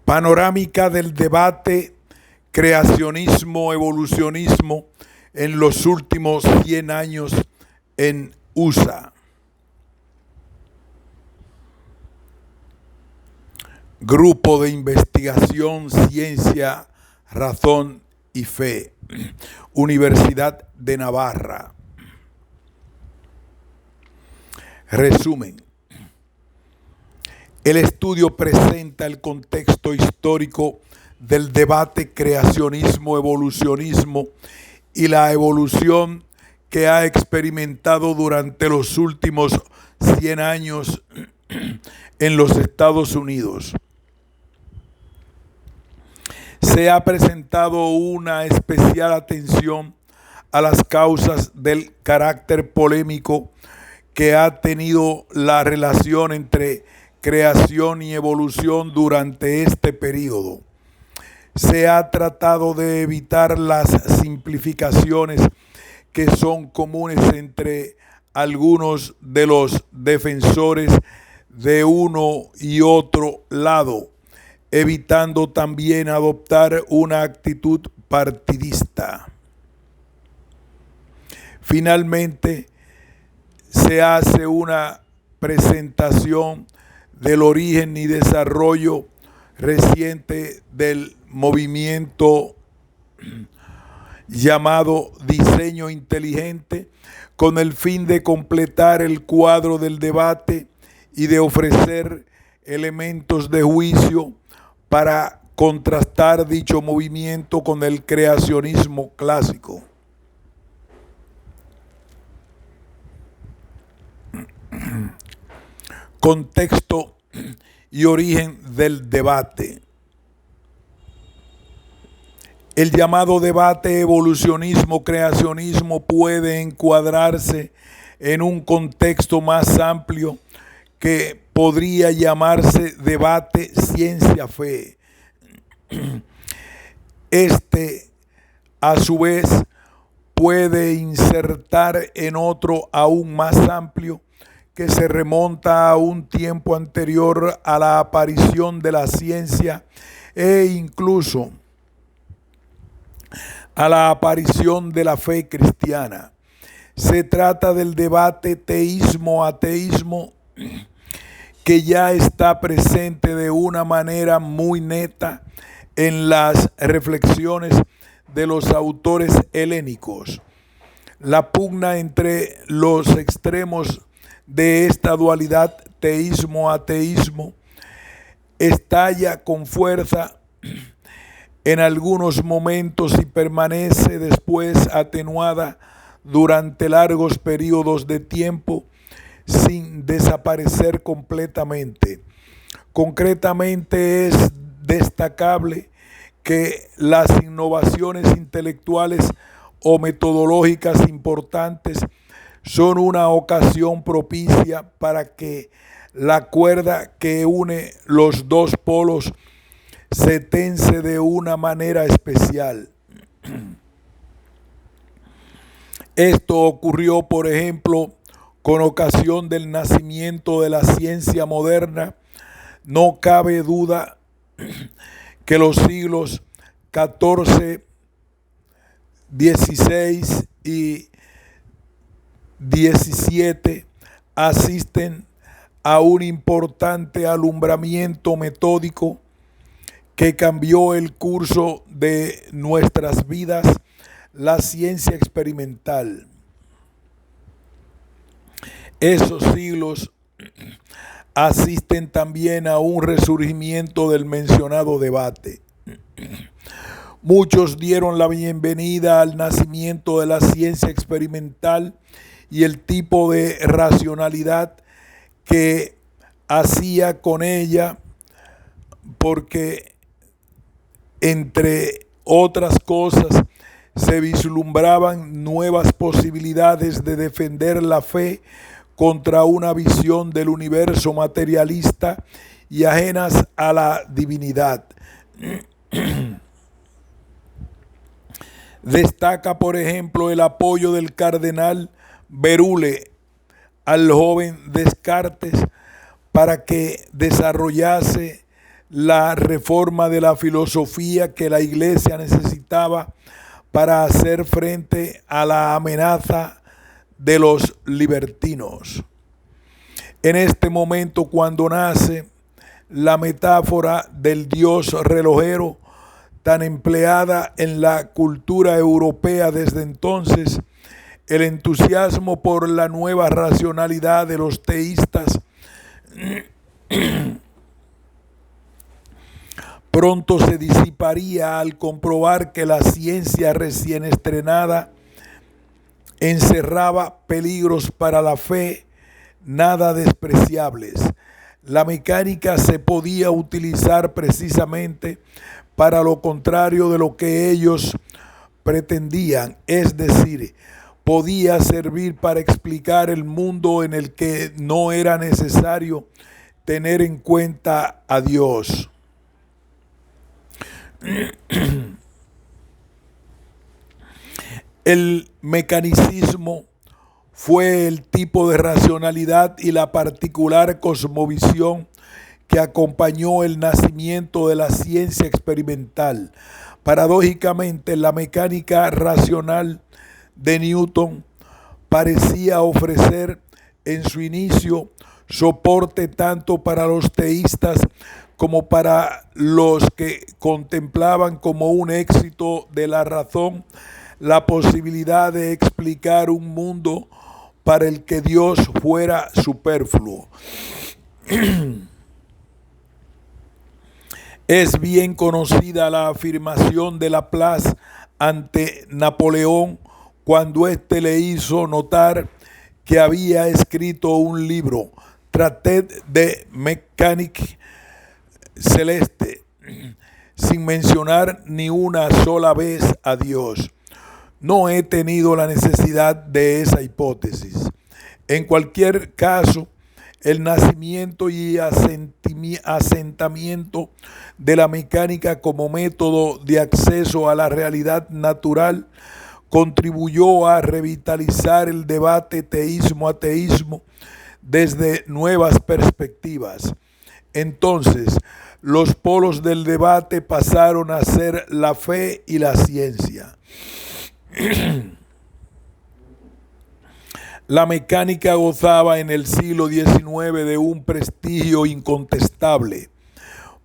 Panorámica del debate creacionismo-evolucionismo en los últimos 100 años en USA. Grupo de Investigación, Ciencia, Razón y Fe, Universidad de Navarra. Resumen. El estudio presenta el contexto histórico del debate creacionismo-evolucionismo y la evolución que ha experimentado durante los últimos 100 años en los Estados Unidos. Se ha presentado una especial atención a las causas del carácter polémico que ha tenido la relación entre creación y evolución durante este periodo. Se ha tratado de evitar las simplificaciones que son comunes entre algunos de los defensores de uno y otro lado, evitando también adoptar una actitud partidista. Finalmente, se hace una presentación del origen y desarrollo reciente del movimiento llamado diseño inteligente, con el fin de completar el cuadro del debate y de ofrecer elementos de juicio para contrastar dicho movimiento con el creacionismo clásico. Contexto y origen del debate. El llamado debate evolucionismo-creacionismo puede encuadrarse en un contexto más amplio que podría llamarse debate ciencia-fe. Este, a su vez, puede insertar en otro aún más amplio que se remonta a un tiempo anterior a la aparición de la ciencia e incluso a la aparición de la fe cristiana. Se trata del debate teísmo-ateísmo que ya está presente de una manera muy neta en las reflexiones de los autores helénicos. La pugna entre los extremos de esta dualidad teísmo-ateísmo estalla con fuerza en algunos momentos y permanece después atenuada durante largos periodos de tiempo sin desaparecer completamente. Concretamente, es destacable que las innovaciones intelectuales o metodológicas importantes son una ocasión propicia para que la cuerda que une los dos polos se tense de una manera especial. Esto ocurrió, por ejemplo, con ocasión del nacimiento de la ciencia moderna. No cabe duda que los siglos XIV, XVI y XVII asisten a un importante alumbramiento metódico que cambió el curso de nuestras vidas, la ciencia experimental. Esos siglos asisten también a un resurgimiento del mencionado debate. Muchos dieron la bienvenida al nacimiento de la ciencia experimental y el tipo de racionalidad que hacía con ella, porque entre otras cosas se vislumbraban nuevas posibilidades de defender la fe contra una visión del universo materialista y ajenas a la divinidad. Destaca, por ejemplo, el apoyo del cardenal Berulle al joven Descartes para que desarrollase la reforma de la filosofía que la iglesia necesitaba para hacer frente a la amenaza de los libertinos. En este momento, cuando nace la metáfora del dios relojero, tan empleada en la cultura europea desde entonces, el entusiasmo por la nueva racionalidad de los teístas pronto se disiparía al comprobar que la ciencia recién estrenada encerraba peligros para la fe nada despreciables. La mecánica se podía utilizar precisamente para lo contrario de lo que ellos pretendían, es decir, podía servir para explicar el mundo en el que no era necesario tener en cuenta a Dios. El mecanicismo fue el tipo de racionalidad y la particular cosmovisión que acompañó el nacimiento de la ciencia experimental. Paradójicamente, la mecánica racional de Newton parecía ofrecer en su inicio soporte tanto para los teístas como para los que contemplaban como un éxito de la razón la posibilidad de explicar un mundo para el que Dios fuera superfluo. Es bien conocida la afirmación de Laplace ante Napoleón cuando éste le hizo notar que había escrito un libro, Traité de Mécanique Celeste, sin mencionar ni una sola vez a Dios. No he tenido la necesidad de esa hipótesis. En cualquier caso, el nacimiento y asentamiento de la mecánica como método de acceso a la realidad natural contribuyó a revitalizar el debate teísmo-ateísmo desde nuevas perspectivas. Entonces, los polos del debate pasaron a ser la fe y la ciencia. La mecánica gozaba en el siglo XIX de un prestigio incontestable.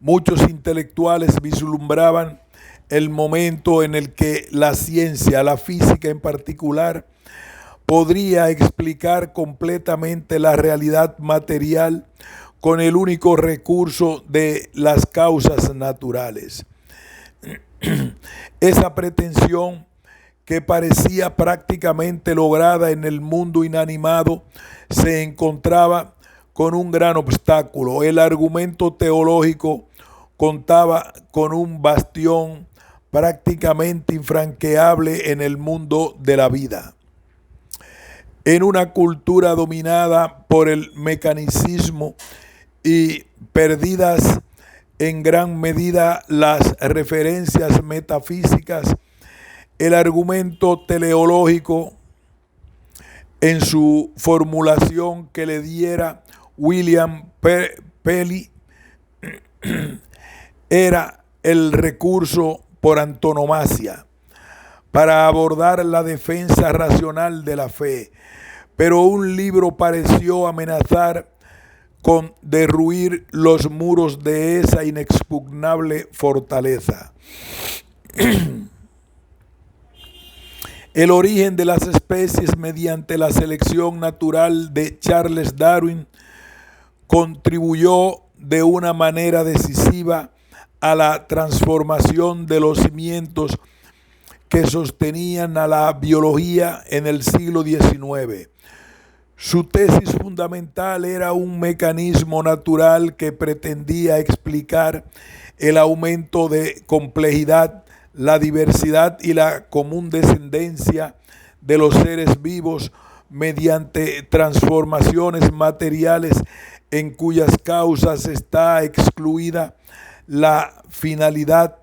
Muchos intelectuales vislumbraban el momento en el que la ciencia, la física en particular, podría explicar completamente la realidad material con el único recurso de las causas naturales. Esa pretensión, que parecía prácticamente lograda en el mundo inanimado, se encontraba con un gran obstáculo. El argumento teológico contaba con un bastión prácticamente infranqueable en el mundo de la vida. En una cultura dominada por el mecanicismo y perdidas en gran medida las referencias metafísicas, el argumento teleológico en su formulación que le diera William Paley era el recurso por antonomasia para abordar la defensa racional de la fe, pero un libro pareció amenazar con derruir los muros de esa inexpugnable fortaleza. El origen de las especies mediante la selección natural de Charles Darwin contribuyó de una manera decisiva a la transformación de los cimientos que sostenían a la biología en el siglo XIX. Su tesis fundamental era un mecanismo natural que pretendía explicar el aumento de complejidad, la diversidad y la común descendencia de los seres vivos mediante transformaciones materiales en cuyas causas está excluida la finalidad,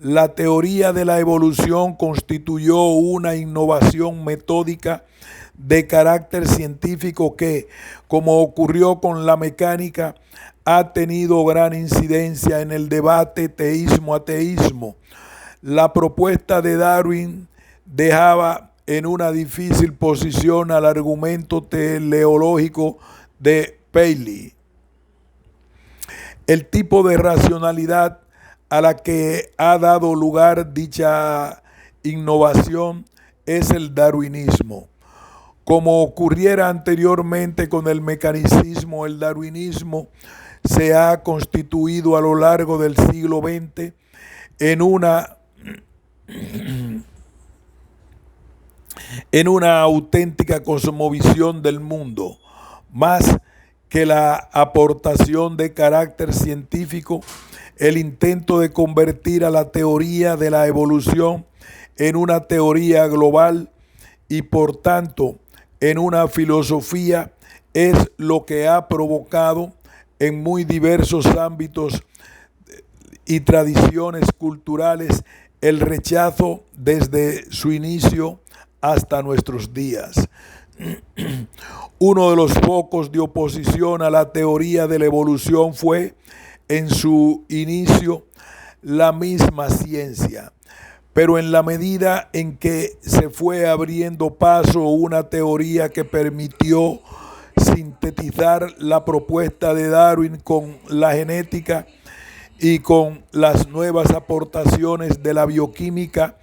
La teoría de la evolución constituyó una innovación metódica de carácter científico que, como ocurrió con la mecánica, ha tenido gran incidencia en el debate teísmo-ateísmo. La propuesta de Darwin dejaba en una difícil posición al argumento teleológico de Paley. El tipo de racionalidad a la que ha dado lugar dicha innovación es el darwinismo. Como ocurriera anteriormente con el mecanicismo, el darwinismo se ha constituido a lo largo del siglo XX en una auténtica cosmovisión del mundo, más que la aportación de carácter científico, el intento de convertir a la teoría de la evolución en una teoría global y por tanto en una filosofía es lo que ha provocado en muy diversos ámbitos y tradiciones culturales el rechazo desde su inicio hasta nuestros días. Uno de los focos de oposición a la teoría de la evolución fue, en su inicio, la misma ciencia, pero en la medida en que se fue abriendo paso una teoría que permitió sintetizar la propuesta de Darwin con la genética y con las nuevas aportaciones de la bioquímica,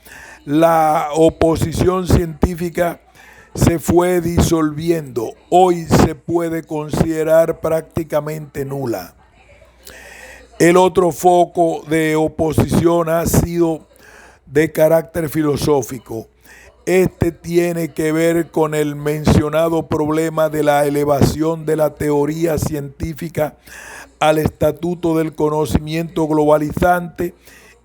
la oposición científica se fue disolviendo. Hoy se puede considerar prácticamente nula. El otro foco de oposición ha sido de carácter filosófico. Este tiene que ver con el mencionado problema de la elevación de la teoría científica al estatuto del conocimiento globalizante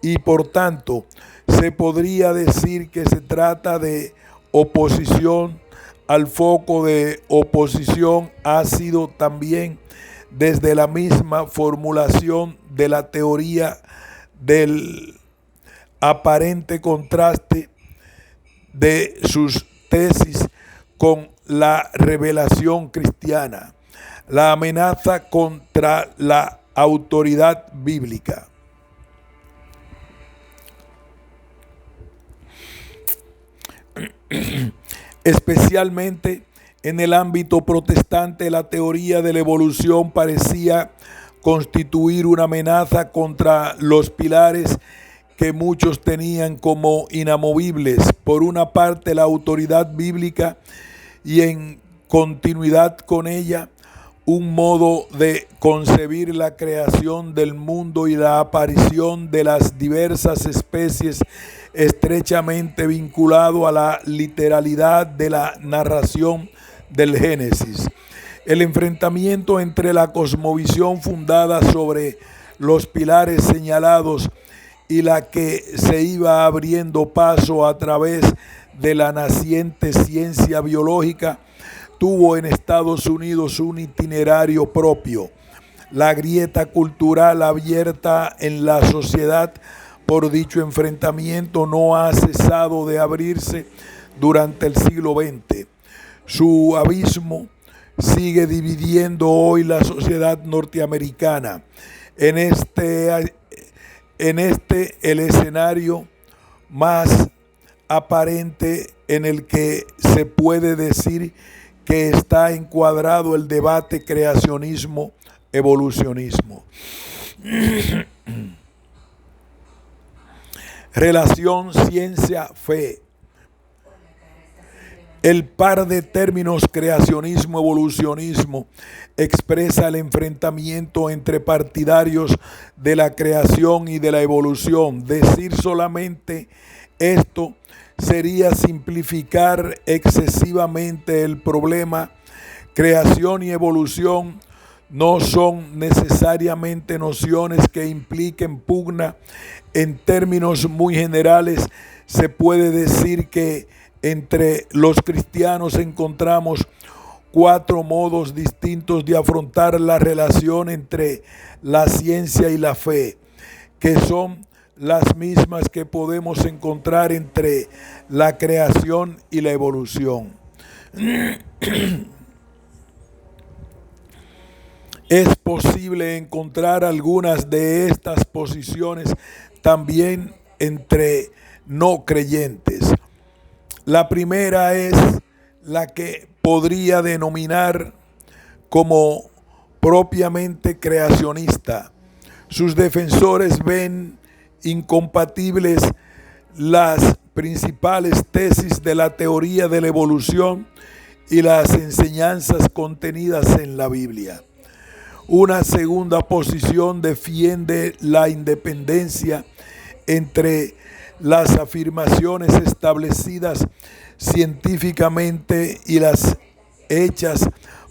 y por tanto se podría decir que se trata de oposición. Al foco de oposición ha sido también desde la misma formulación de la teoría del aparente contraste de sus tesis con la revelación cristiana, la amenaza contra la autoridad bíblica. Especialmente en el ámbito protestante, la teoría de la evolución parecía constituir una amenaza contra los pilares que muchos tenían como inamovibles. Por una parte, la autoridad bíblica y en continuidad con ella, un modo de concebir la creación del mundo y la aparición de las diversas especies estrechamente vinculado a la literalidad de la narración del Génesis. El enfrentamiento entre la cosmovisión fundada sobre los pilares señalados y la que se iba abriendo paso a través de la naciente ciencia biológica tuvo en Estados Unidos un itinerario propio. La grieta cultural abierta en la sociedad por dicho enfrentamiento no ha cesado de abrirse durante el siglo XX. Su abismo sigue dividiendo hoy la sociedad norteamericana. En este el escenario más aparente en el que se puede decir que está encuadrado el debate creacionismo-evolucionismo. Relación ciencia-fe. El par de términos creacionismo-evolucionismo expresa el enfrentamiento entre partidarios de la creación y de la evolución. Decir solamente esto sería simplificar excesivamente el problema. Creación y evolución no son necesariamente nociones que impliquen pugna. En términos muy generales, se puede decir que entre los cristianos encontramos 4 modos distintos de afrontar la relación entre la ciencia y la fe, que son las mismas que podemos encontrar entre la creación y la evolución. Es posible encontrar algunas de estas posiciones también entre no creyentes. La primera es la que podría denominar como propiamente creacionista. Sus defensores ven incompatibles las principales tesis de la teoría de la evolución y las enseñanzas contenidas en la Biblia. Una segunda posición defiende la independencia entre las afirmaciones establecidas científicamente y las hechas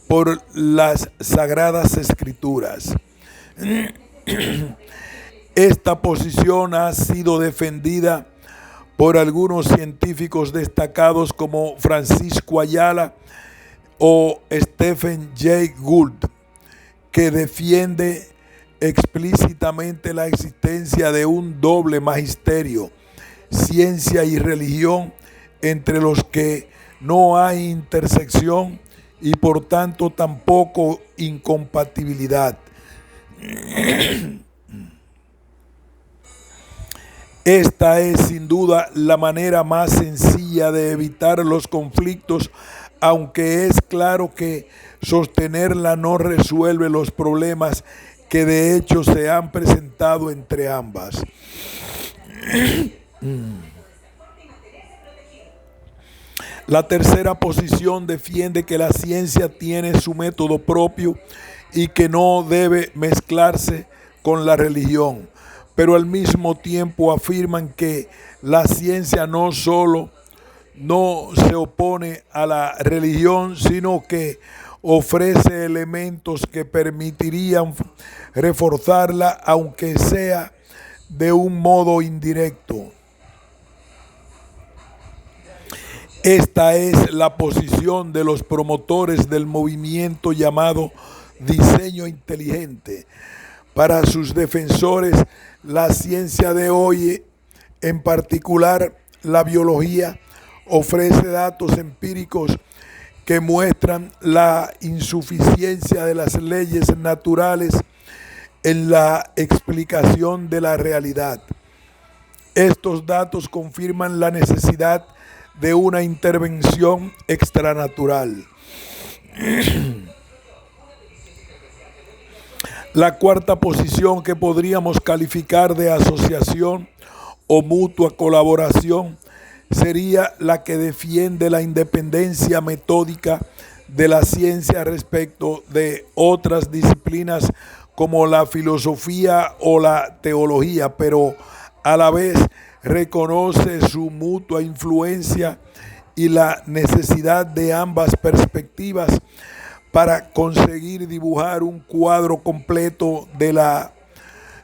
por las Sagradas Escrituras. Esta posición ha sido defendida por algunos científicos destacados como Francisco Ayala o Stephen Jay Gould, que defiende explícitamente la existencia de un doble magisterio, ciencia y religión, entre los que no hay intersección y por tanto tampoco incompatibilidad. Esta es sin duda la manera más sencilla de evitar los conflictos, aunque es claro que sostenerla no resuelve los problemas que de hecho se han presentado entre ambas. La tercera posición defiende que la ciencia tiene su método propio y que no debe mezclarse con la religión, pero al mismo tiempo afirman que la ciencia no solo no se opone a la religión, sino que ofrece elementos que permitirían reforzarla, aunque sea de un modo indirecto. Esta es la posición de los promotores del movimiento llamado diseño inteligente. Para sus defensores, la ciencia de hoy, en particular la biología, ofrece datos empíricos que muestran la insuficiencia de las leyes naturales en la explicación de la realidad. Estos datos confirman la necesidad de una intervención extranatural. La cuarta posición, que podríamos calificar de asociación o mutua colaboración, sería la que defiende la independencia metódica de la ciencia respecto de otras disciplinas como la filosofía o la teología, pero a la vez reconoce su mutua influencia y la necesidad de ambas perspectivas para conseguir dibujar un cuadro completo de la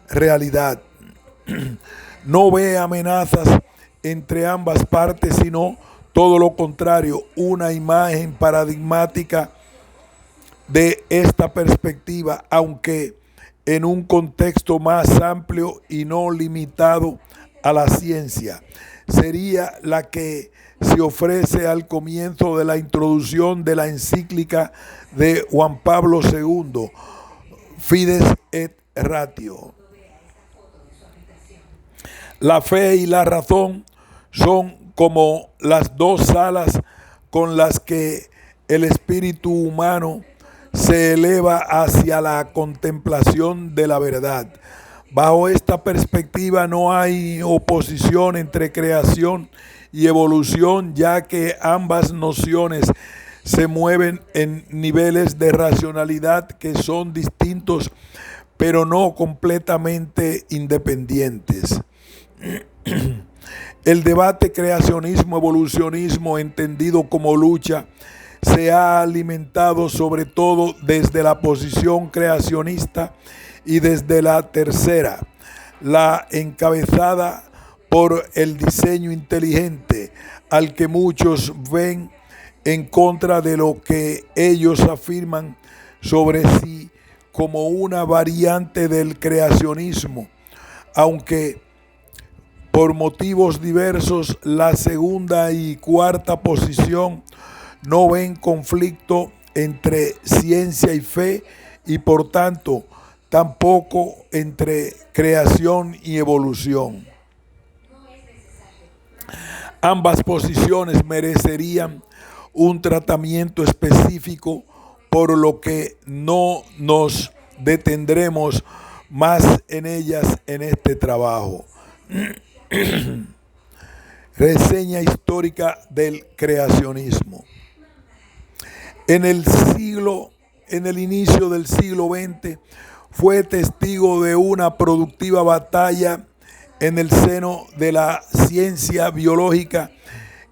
realidad. No ve amenazas entre ambas partes, sino todo lo contrario, una imagen paradigmática de esta perspectiva, aunque en un contexto más amplio y no limitado a la ciencia. Sería la que se ofrece al comienzo de la introducción de la encíclica de Juan Pablo II, Fides et Ratio. La fe y la razón son como las dos alas con las que el espíritu humano se eleva hacia la contemplación de la verdad. Bajo esta perspectiva no hay oposición entre creación y evolución, ya que ambas nociones se mueven en niveles de racionalidad que son distintos, pero no completamente independientes. El debate creacionismo-evolucionismo, entendido como lucha, se ha alimentado sobre todo desde la posición creacionista y desde la tercera, la encabezada por el diseño inteligente, al que muchos ven en contra de lo que ellos afirman sobre sí como una variante del creacionismo, aunque Por motivos diversos, la segunda y cuarta posición no ven conflicto entre ciencia y fe y por tanto tampoco entre creación y evolución. Ambas posiciones merecerían un tratamiento específico, por lo que no nos detendremos más en ellas en este trabajo. Reseña histórica del creacionismo. En el inicio del siglo XX, fue testigo de una productiva batalla en el seno de la ciencia biológica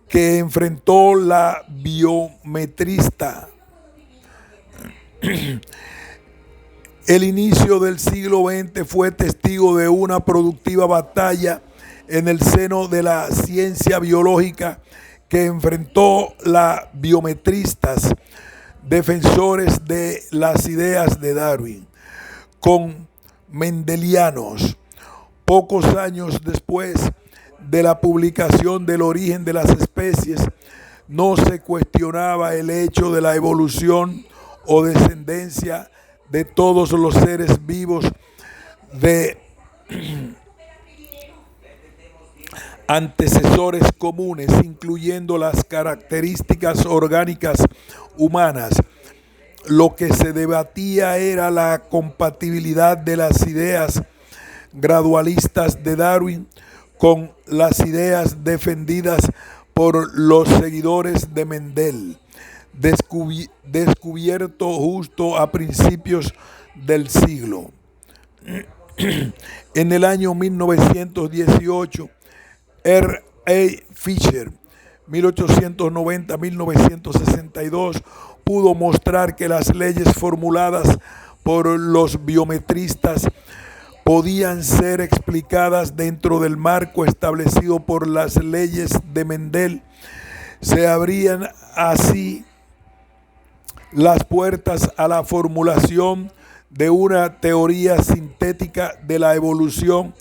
que enfrentó la biometrista. El inicio del siglo XX fue testigo de una productiva batalla en el seno de la ciencia biológica que enfrentó la biometristas, defensores de las ideas de Darwin, con mendelianos. Pocos años después de la publicación del Origen de las especies, no se cuestionaba el hecho de la evolución o descendencia de todos los seres vivos de antecesores comunes, incluyendo las características orgánicas humanas. Lo que se debatía era la compatibilidad de las ideas gradualistas de Darwin con las ideas defendidas por los seguidores de Mendel, descubierto justo a principios del siglo. En el año 1918, R.A. Fisher, 1890-1962, pudo mostrar que las leyes formuladas por los biometristas podían ser explicadas dentro del marco establecido por las leyes de Mendel. Se abrían así las puertas a la formulación de una teoría sintética de la evolución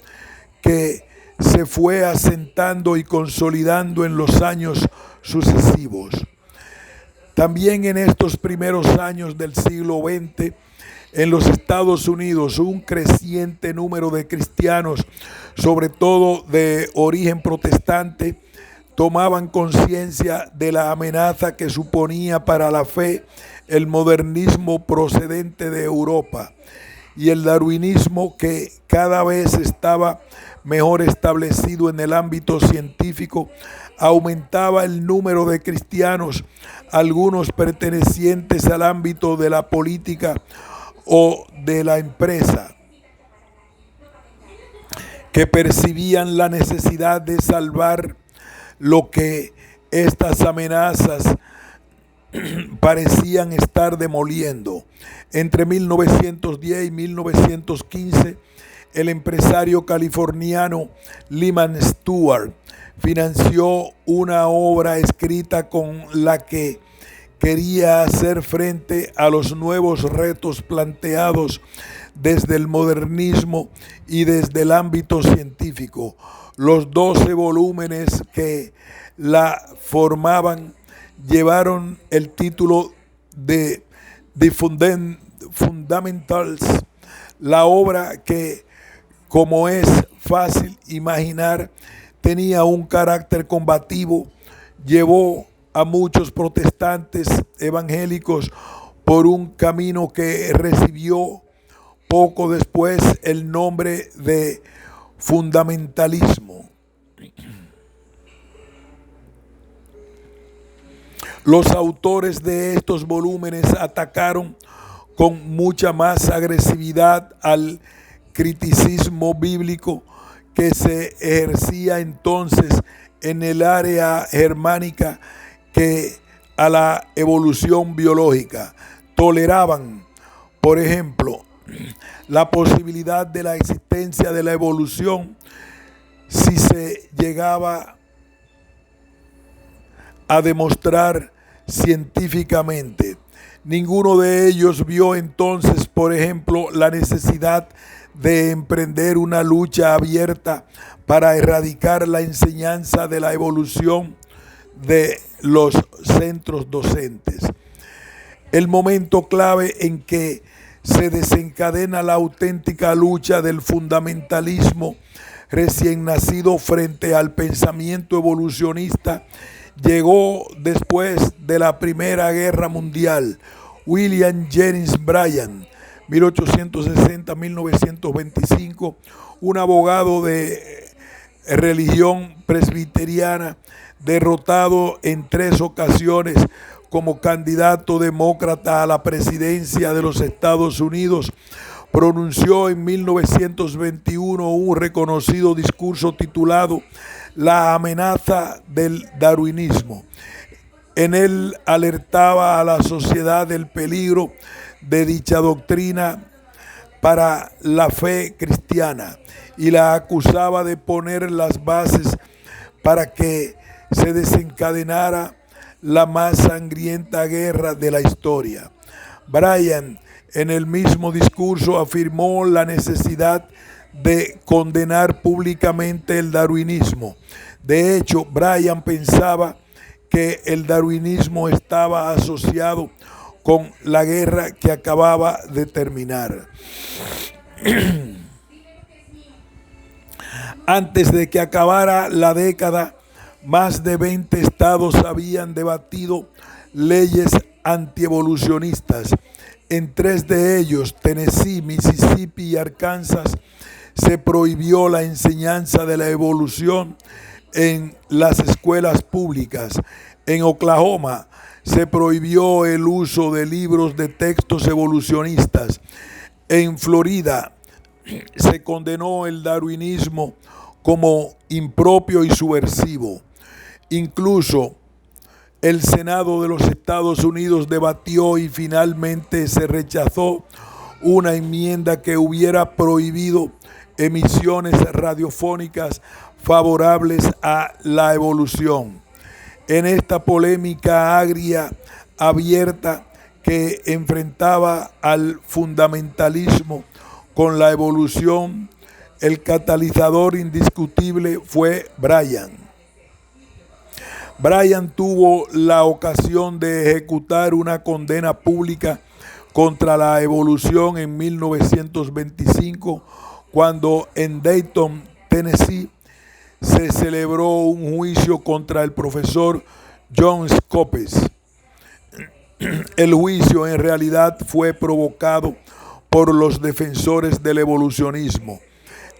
que se fue asentando y consolidando en los años sucesivos. También en estos primeros años del siglo XX, en los Estados Unidos, un creciente número de cristianos, sobre todo de origen protestante, tomaban conciencia de la amenaza que suponía para la fe el modernismo procedente de Europa y el darwinismo, que cada vez estaba mejor establecido en el ámbito científico. Aumentaba el número de cristianos, algunos pertenecientes al ámbito de la política o de la empresa, que percibían la necesidad de salvar lo que estas amenazas parecían estar demoliendo. Entre 1910 y 1915, el empresario californiano Lyman Stewart financió una obra escrita con la que quería hacer frente a los nuevos retos planteados desde el modernismo y desde el ámbito científico. Los 12 volúmenes que la formaban llevaron el título de The Fundamentals. La obra, que, como es fácil imaginar, tenía un carácter combativo, llevó a muchos protestantes evangélicos por un camino que recibió poco después el nombre de fundamentalismo. Los autores de estos volúmenes atacaron con mucha más agresividad al criticismo bíblico que se ejercía entonces en el área germánica que a la evolución biológica. Toleraban, por ejemplo, la posibilidad de la existencia de la evolución si se llegaba a demostrar científicamente. Ninguno de ellos vio entonces, por ejemplo, la necesidad de emprender una lucha abierta para erradicar la enseñanza de la evolución de los centros docentes. El momento clave en que se desencadena la auténtica lucha del fundamentalismo recién nacido frente al pensamiento evolucionista llegó después de la Primera Guerra Mundial. William Jennings Bryan, 1860-1925, un abogado de religión presbiteriana, derrotado en 3 ocasiones como candidato demócrata a la presidencia de los Estados Unidos, pronunció en 1921 un reconocido discurso titulado La amenaza del darwinismo. En él alertaba a la sociedad del peligro de dicha doctrina para la fe cristiana y la acusaba de poner las bases para que se desencadenara la más sangrienta guerra de la historia. Bryan, en el mismo discurso, afirmó la necesidad de condenar públicamente el darwinismo. De hecho, Bryan pensaba que el darwinismo estaba asociado con la guerra que acababa de terminar. Antes de que acabara la década, más de 20 estados habían debatido leyes antievolucionistas. En 3 de ellos, Tennessee, Mississippi y Arkansas, se prohibió la enseñanza de la evolución en las escuelas públicas. En Oklahoma se prohibió el uso de libros de textos evolucionistas. En Florida se condenó el darwinismo como impropio y subversivo. Incluso el Senado de los Estados Unidos debatió y finalmente se rechazó una enmienda que hubiera prohibido emisiones radiofónicas favorables a la evolución. En esta polémica agria, abierta, que enfrentaba al fundamentalismo con la evolución, el catalizador indiscutible fue Bryan. Bryan tuvo la ocasión de ejecutar una condena pública contra la evolución en 1925, cuando en Dayton, Tennessee, se celebró un juicio contra el profesor John Scopes. El juicio en realidad fue provocado por los defensores del evolucionismo.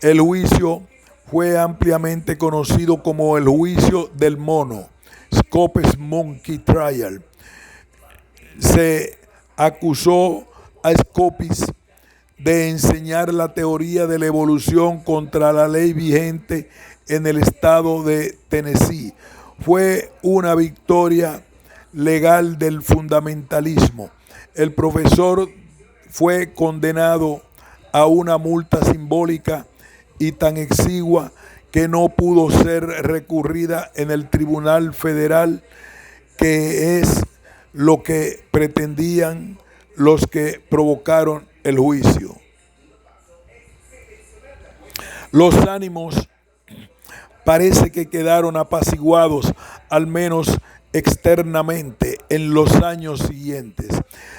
El juicio fue ampliamente conocido como el juicio del mono, Scopes Monkey Trial. Se acusó a Scopes de enseñar la teoría de la evolución contra la ley vigente en el estado de Tennessee. Fue una victoria legal del fundamentalismo. El profesor fue condenado a una multa simbólica y tan exigua que no pudo ser recurrida en el Tribunal Federal, que es lo que pretendían los que provocaron el juicio. Los ánimos parece que quedaron apaciguados, al menos externamente, en los años siguientes.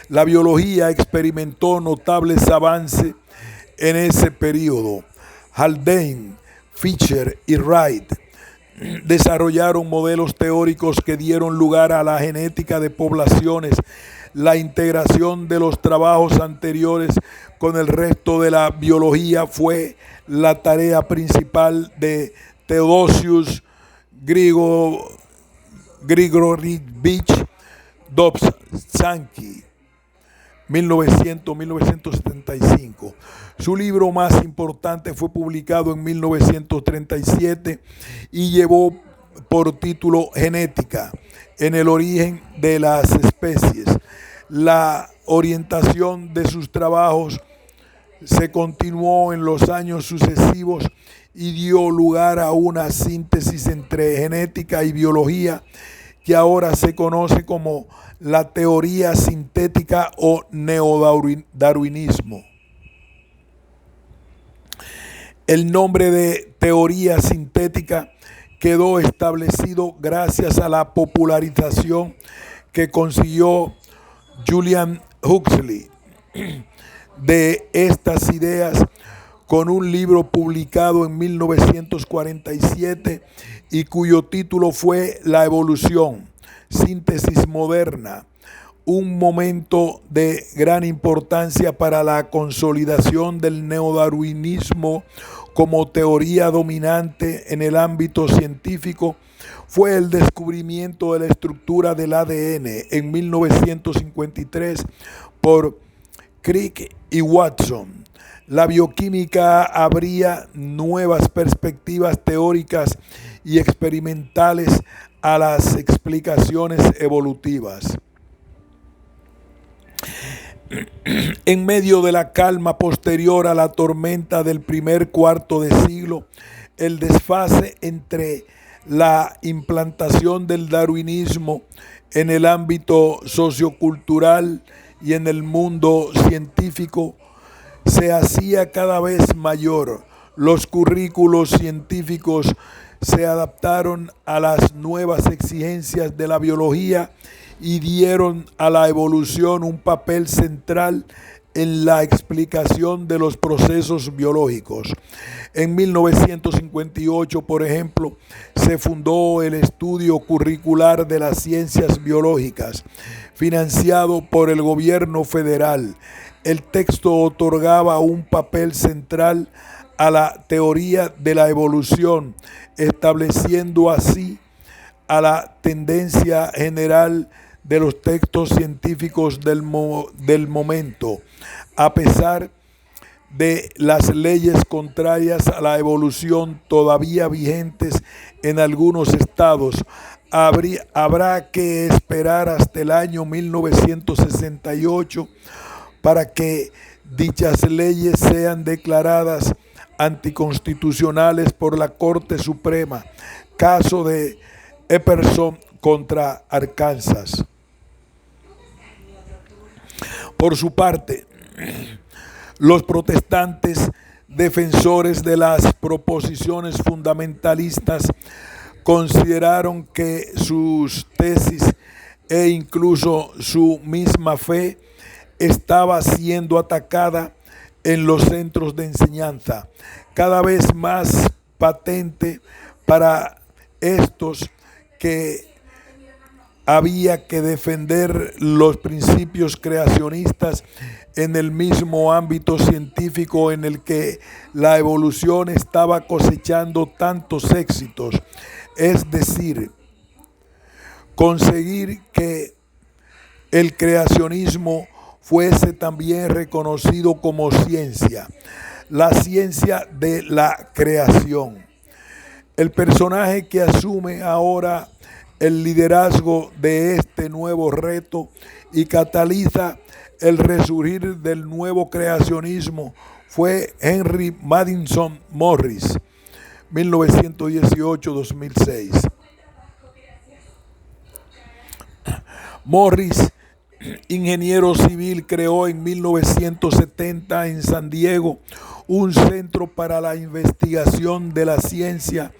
La biología experimentó notables avances en ese periodo. Haldane, Fisher y Wright desarrollaron modelos teóricos que dieron lugar a la genética de poblaciones. La integración de los trabajos anteriores con el resto de la biología fue la tarea principal de Theodosius Grigorovich Dobzhansky, 1900-1975. Su libro más importante fue publicado en 1937 y llevó por título Genética en el origen de las especies. La orientación de sus trabajos se continuó en los años sucesivos y dio lugar a una síntesis entre genética y biología que ahora se conoce como la teoría sintética o neodarwinismo. El nombre de teoría sintética quedó establecido gracias a la popularización que consiguió Julian Huxley de estas ideas con un libro publicado en 1947 y cuyo título fue La evolución, síntesis moderna, un momento de gran importancia para la consolidación del neodarwinismo como teoría dominante en el ámbito científico. Fue el descubrimiento de la estructura del ADN en 1953 por Crick y Watson. La bioquímica abría nuevas perspectivas teóricas y experimentales a las explicaciones evolutivas. En medio de la calma posterior a la tormenta del primer cuarto de siglo, el desfase entre la implantación del darwinismo en el ámbito sociocultural y en el mundo científico se hacía cada vez mayor. Los currículos científicos se adaptaron a las nuevas exigencias de la biología y dieron a la evolución un papel central en la explicación de los procesos biológicos. En 1958, por ejemplo, se fundó el Estudio Curricular de las Ciencias Biológicas, financiado por el gobierno federal. El texto otorgaba un papel central a la teoría de la evolución, estableciendo así a la tendencia general de los textos científicos del momento, a pesar de las leyes contrarias a la evolución todavía vigentes en algunos estados. Habrá que esperar hasta el año 1968 para que dichas leyes sean declaradas anticonstitucionales por la Corte Suprema, caso de Epperson contra Arkansas. Por su parte, los protestantes defensores de las proposiciones fundamentalistas consideraron que sus tesis e incluso su misma fe estaba siendo atacada en los centros de enseñanza. Cada vez más patente para estos que había que defender los principios creacionistas en el mismo ámbito científico en el que la evolución estaba cosechando tantos éxitos, es decir, conseguir que el creacionismo fuese también reconocido como ciencia, la ciencia de la creación. El personaje que asume ahora el liderazgo de este nuevo reto y cataliza el resurgir del nuevo creacionismo fue Henry Maddison Morris, 1918-2006. Morris, ingeniero civil, creó en 1970 en San Diego un centro para la investigación de la ciencia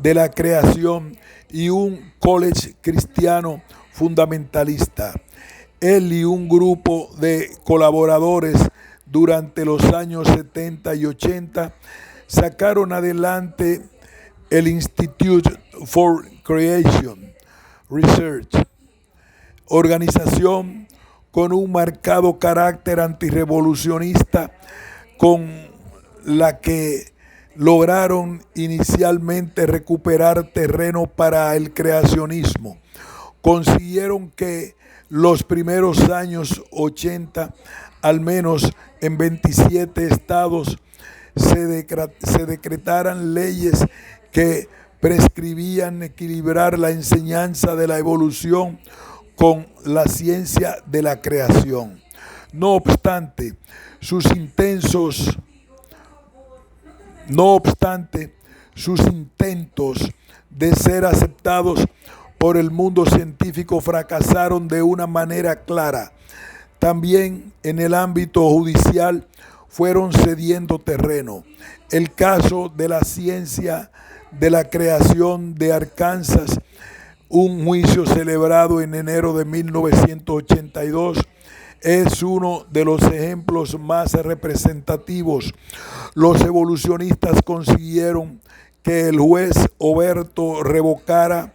de la creación y un college cristiano fundamentalista. Él y un grupo de colaboradores durante los años 70 y 80 sacaron adelante el Institute for Creation Research, organización con un marcado carácter antirrevolucionista, con la que lograron inicialmente recuperar terreno para el creacionismo. Consiguieron que los primeros años 80, al menos en 27 estados, se decretaran leyes que prescribían equilibrar la enseñanza de la evolución con la ciencia de la creación. No obstante, sus intentos de ser aceptados por el mundo científico fracasaron de una manera clara. También en el ámbito judicial fueron cediendo terreno. El caso de la ciencia de la creación de Arkansas, un juicio celebrado en enero de 1982, es uno de los ejemplos más representativos. Los evolucionistas consiguieron que el juez Oberto revocara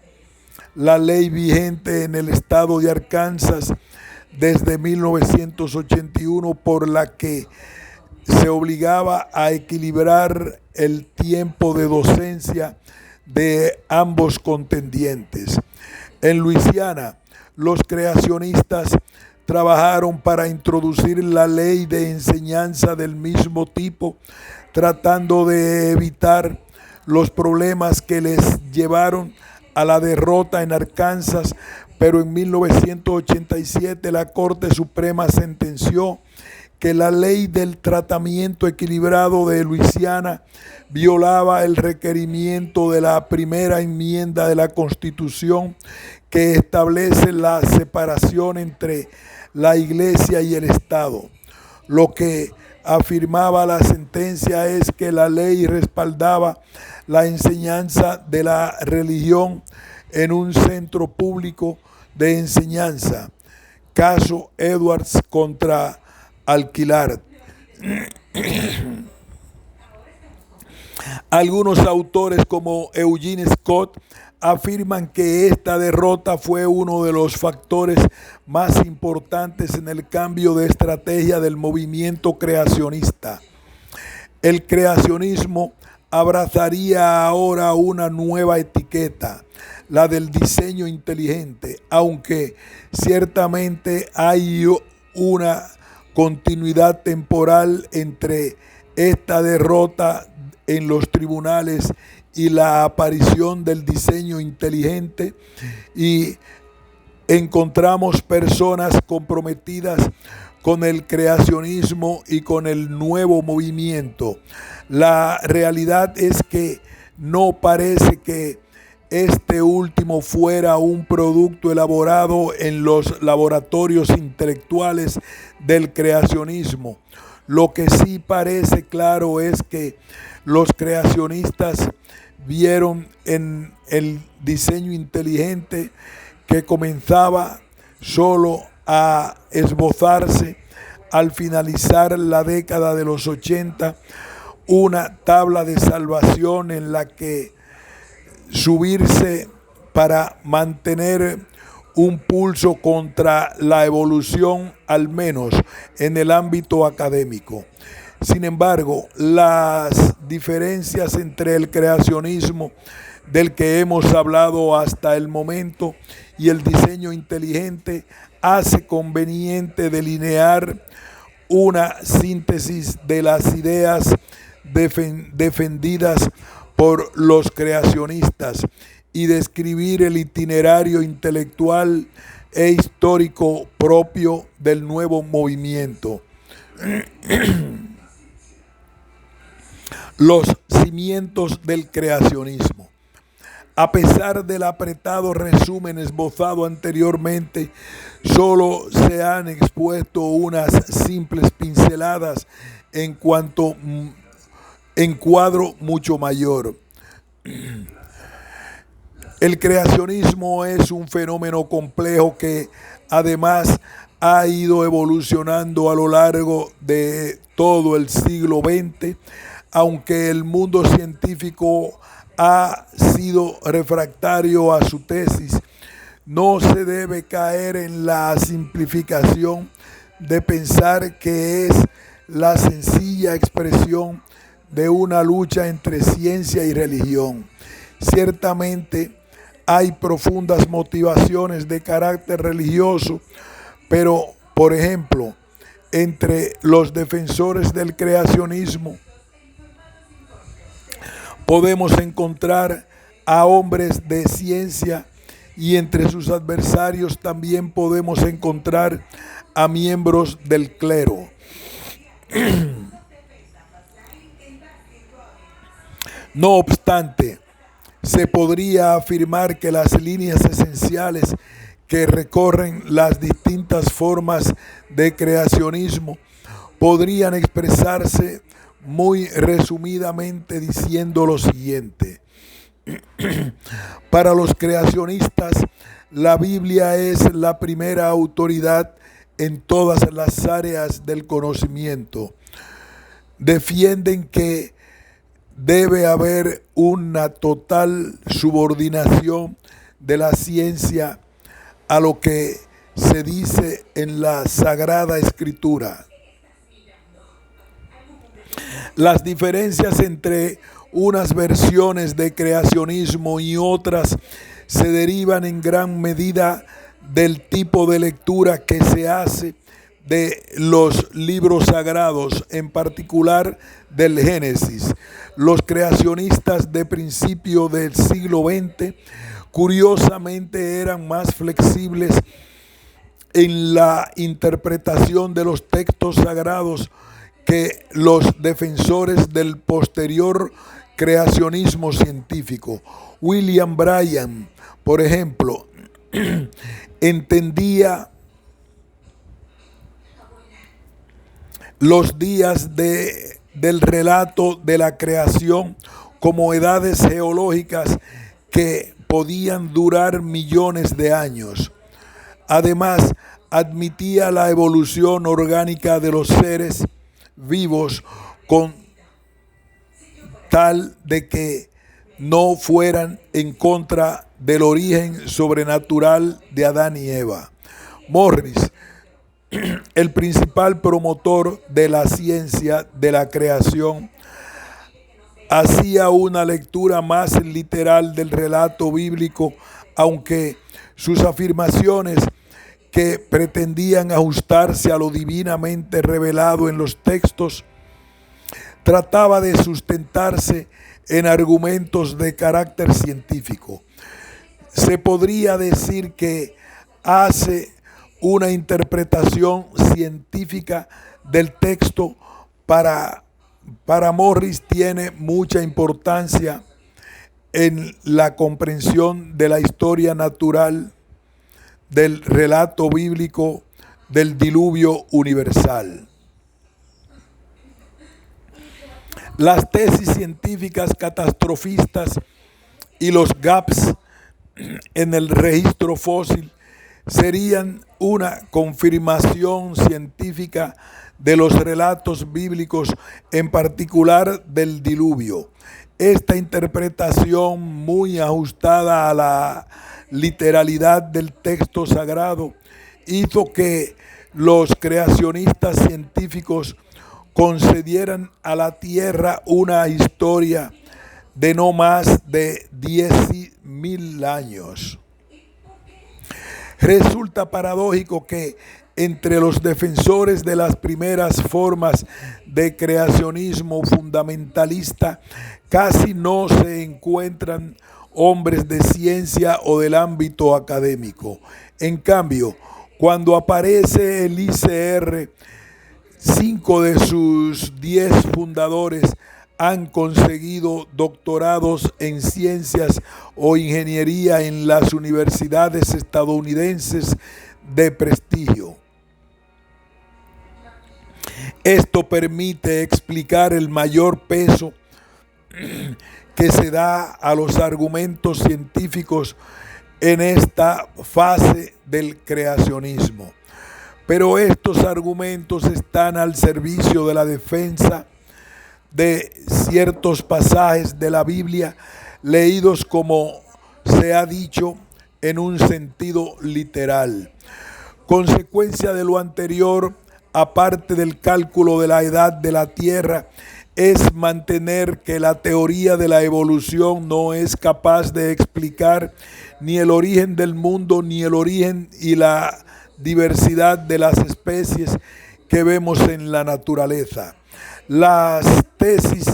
la ley vigente en el estado de Arkansas desde 1981, por la que se obligaba a equilibrar el tiempo de docencia de ambos contendientes. En Luisiana, los creacionistas trabajaron para introducir la ley de enseñanza del mismo tipo, tratando de evitar los problemas que les llevaron a la derrota en Arkansas, pero en 1987 la Corte Suprema sentenció que la ley del tratamiento equilibrado de Luisiana violaba el requerimiento de la primera enmienda de la Constitución, que establece la separación entre la Iglesia y el Estado. Lo que afirmaba la sentencia es que la ley respaldaba la enseñanza de la religión en un centro público de enseñanza. Caso Edwards contra Alquilar. Algunos autores, como Eugene Scott, afirman que esta derrota fue uno de los factores más importantes en el cambio de estrategia del movimiento creacionista. El creacionismo abrazaría ahora una nueva etiqueta, la del diseño inteligente, aunque ciertamente hay una continuidad temporal entre esta derrota en los tribunales y la aparición del diseño inteligente, y encontramos personas comprometidas con el creacionismo y con el nuevo movimiento. La realidad es que no parece que este último fuera un producto elaborado en los laboratorios intelectuales del creacionismo. Lo que sí parece claro es que los creacionistas vieron en el diseño inteligente, que comenzaba solo a esbozarse al finalizar la década de los 80, una tabla de salvación en la que subirse para mantener un pulso contra la evolución, al menos en el ámbito académico. Sin embargo, las diferencias entre el creacionismo del que hemos hablado hasta el momento y el diseño inteligente hace conveniente delinear una síntesis de las ideas defendidas por los creacionistas y describir el itinerario intelectual e histórico propio del nuevo movimiento. Los cimientos del creacionismo. A pesar del apretado resumen esbozado anteriormente, solo se han expuesto unas simples pinceladas en cuadro mucho mayor. El creacionismo es un fenómeno complejo que además ha ido evolucionando a lo largo de todo el siglo XX, aunque el mundo científico ha sido refractario a su tesis. No se debe caer en la simplificación de pensar que es la sencilla expresión de una lucha entre ciencia y religión. Ciertamente hay profundas motivaciones de carácter religioso, pero, por ejemplo, entre los defensores del creacionismo podemos encontrar a hombres de ciencia, y entre sus adversarios también podemos encontrar a miembros del clero. No obstante, se podría afirmar que las líneas esenciales que recorren las distintas formas de creacionismo podrían expresarse muy resumidamente diciendo lo siguiente. Para los creacionistas, la Biblia es la primera autoridad en todas las áreas del conocimiento. Defienden que debe haber una total subordinación de la ciencia a lo que se dice en la Sagrada Escritura. Las diferencias entre unas versiones de creacionismo y otras se derivan en gran medida del tipo de lectura que se hace de los libros sagrados, en particular del Génesis. Los creacionistas de principio del siglo XX, curiosamente, eran más flexibles en la interpretación de los textos sagrados que los defensores del posterior creacionismo científico. William Bryan, por ejemplo, entendía los días del relato de la creación como edades geológicas que podían durar millones de años. Además, admitía la evolución orgánica de los seres vivos con tal de que no fueran en contra del origen sobrenatural de Adán y Eva. Morris, el principal promotor de la ciencia de la creación, hacía una lectura más literal del relato bíblico, aunque sus afirmaciones, que pretendían ajustarse a lo divinamente revelado en los textos, trataba de sustentarse en argumentos de carácter científico. Se podría decir que hace una interpretación científica del texto. Para Morris tiene mucha importancia en la comprensión de la historia natural del relato bíblico del diluvio universal. Las tesis científicas catastrofistas y los gaps en el registro fósil serían una confirmación científica de los relatos bíblicos, en particular del diluvio. Esta interpretación, muy ajustada a la literalidad del texto sagrado, hizo que los creacionistas científicos concedieran a la Tierra una historia de no más de 10.000 años. Resulta paradójico que entre los defensores de las primeras formas de creacionismo fundamentalista casi no se encuentran hombres de ciencia o del ámbito académico. En cambio, cuando aparece el ICR, 5 de sus 10 fundadores han conseguido doctorados en ciencias o ingeniería en las universidades estadounidenses de prestigio. Esto permite explicar el mayor peso que se da a los argumentos científicos en esta fase del creacionismo. Pero estos argumentos están al servicio de la defensa de ciertos pasajes de la Biblia leídos, como se ha dicho, en un sentido literal. Consecuencia de lo anterior, aparte del cálculo de la edad de la Tierra, es mantener que la teoría de la evolución no es capaz de explicar ni el origen del mundo, ni el origen y la diversidad de las especies que vemos en la naturaleza. Las tesis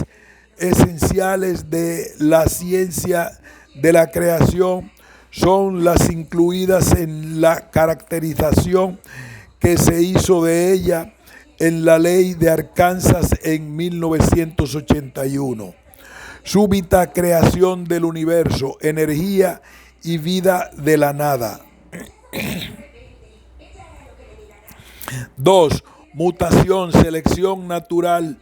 esenciales de la ciencia de la creación son las incluidas en la caracterización que se hizo de ella en la ley de Arkansas en 1981. Súbita creación del universo, energía y vida de la nada. 2. mutación, selección natural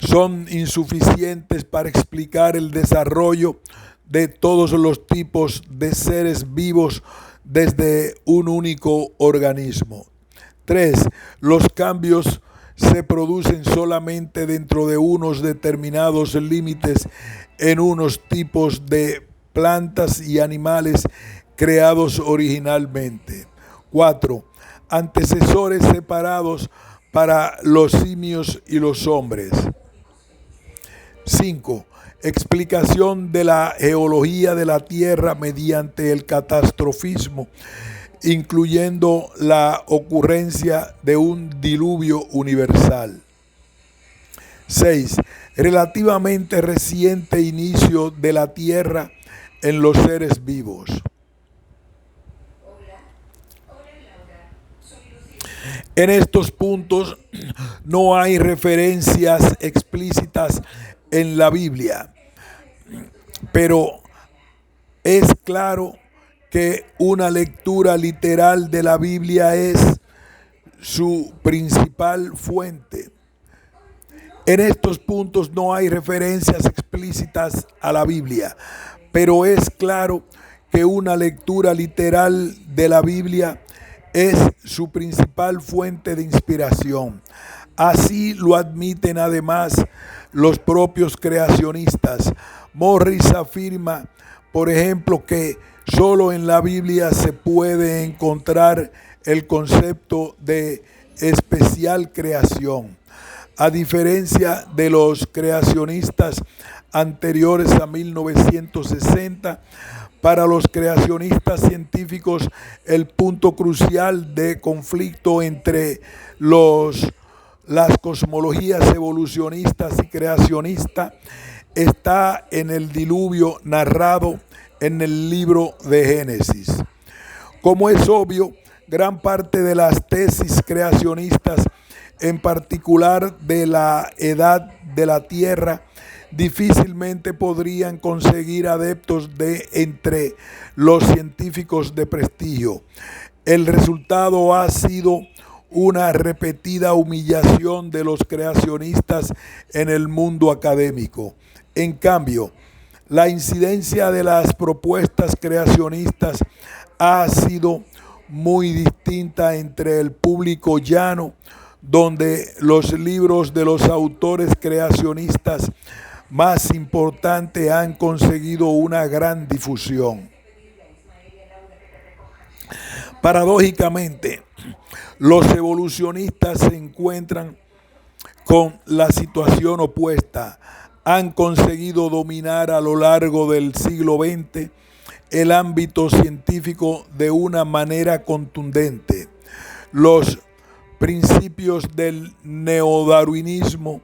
son insuficientes para explicar el desarrollo de todos los tipos de seres vivos desde un único organismo. 3. Los cambios se producen solamente dentro de unos determinados límites en unos tipos de plantas y animales creados originalmente. 4. Antecesores separados para los simios y los hombres. 5. Explicación de la geología de la Tierra mediante el catastrofismo, incluyendo la ocurrencia de un diluvio universal. 6. Relativamente reciente inicio de la Tierra en los seres vivos. En estos puntos no hay referencias explícitas en la Biblia, pero es claro que una lectura literal de la Biblia es su principal fuente. En estos puntos no hay referencias explícitas a la Biblia, pero es claro que una lectura literal de la Biblia es su principal fuente de inspiración. Así lo admiten además los propios creacionistas. Morris afirma, por ejemplo, que solo en la Biblia se puede encontrar el concepto de especial creación. A diferencia de los creacionistas anteriores a 1960, para los creacionistas científicos el punto crucial de conflicto entre las cosmologías evolucionistas y creacionistas está en el diluvio narrado en el libro de Génesis. Como es obvio, gran parte de las tesis creacionistas, en particular de la edad de la Tierra, difícilmente podrían conseguir adeptos de entre los científicos de prestigio. El resultado ha sido una repetida humillación de los creacionistas en el mundo académico. En cambio, la incidencia de las propuestas creacionistas ha sido muy distinta entre el público llano, donde los libros de los autores creacionistas más importantes han conseguido una gran difusión. Paradójicamente, los evolucionistas se encuentran con la situación opuesta. Han conseguido dominar a lo largo del siglo XX el ámbito científico de una manera contundente. Los principios del neodarwinismo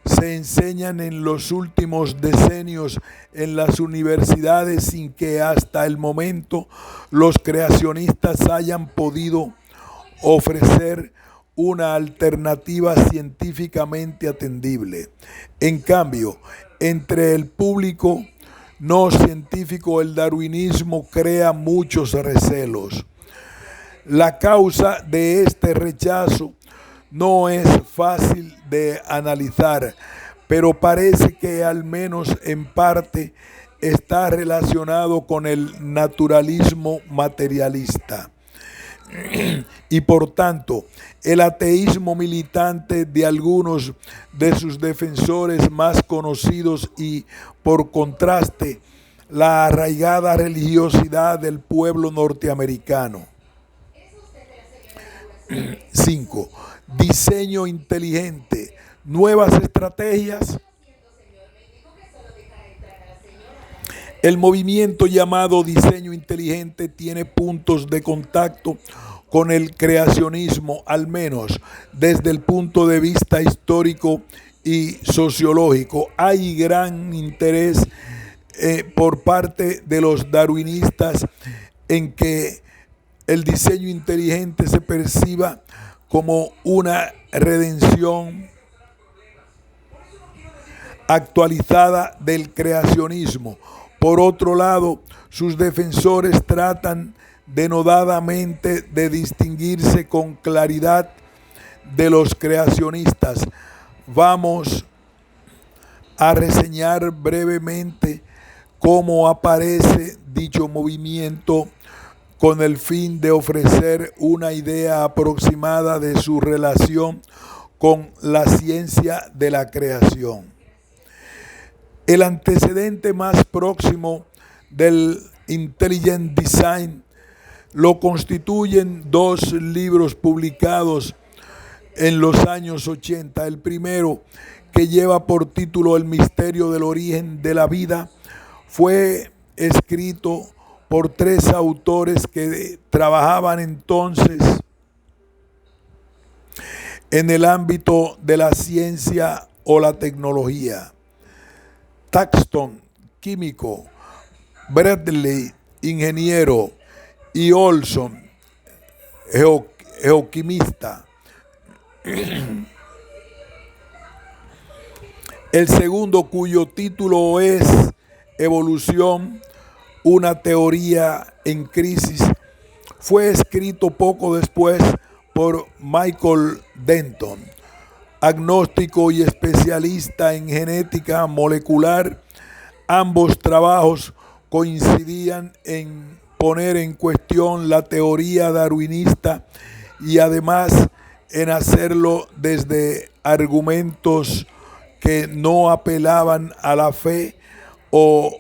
se enseñan en los últimos decenios en las universidades sin que hasta el momento los creacionistas hayan podido ofrecer una alternativa científicamente atendible. En cambio, entre el público no científico, el darwinismo crea muchos recelos. La causa de este rechazo no es fácil de analizar, pero parece que al menos en parte está relacionado con el naturalismo materialista. Y por tanto, el ateísmo militante de algunos de sus defensores más conocidos y, por contraste, la arraigada religiosidad del pueblo norteamericano. 5. Diseño inteligente, nuevas estrategias. El movimiento llamado diseño inteligente tiene puntos de contacto con el creacionismo, al menos desde el punto de vista histórico y sociológico. Hay gran interés por parte de los darwinistas en que el diseño inteligente se perciba como una redención actualizada del creacionismo. Por otro lado, sus defensores tratan denodadamente de distinguirse con claridad de los creacionistas. Vamos a reseñar brevemente cómo aparece dicho movimiento con el fin de ofrecer una idea aproximada de su relación con la ciencia de la creación. El antecedente más próximo del Intelligent Design lo constituyen dos libros publicados en los años 80. El primero, que lleva por título El misterio del origen de la vida, fue escrito por tres autores que trabajaban entonces en el ámbito de la ciencia o la tecnología. Thaxton, químico; Bradley, ingeniero; y Olson, geoquimista. El segundo, cuyo título es Evolución, una teoría en crisis, fue escrito poco después por Michael Denton, agnóstico y especialista en genética molecular. Ambos trabajos coincidían en poner en cuestión la teoría darwinista y además en hacerlo desde argumentos que no apelaban a la fe o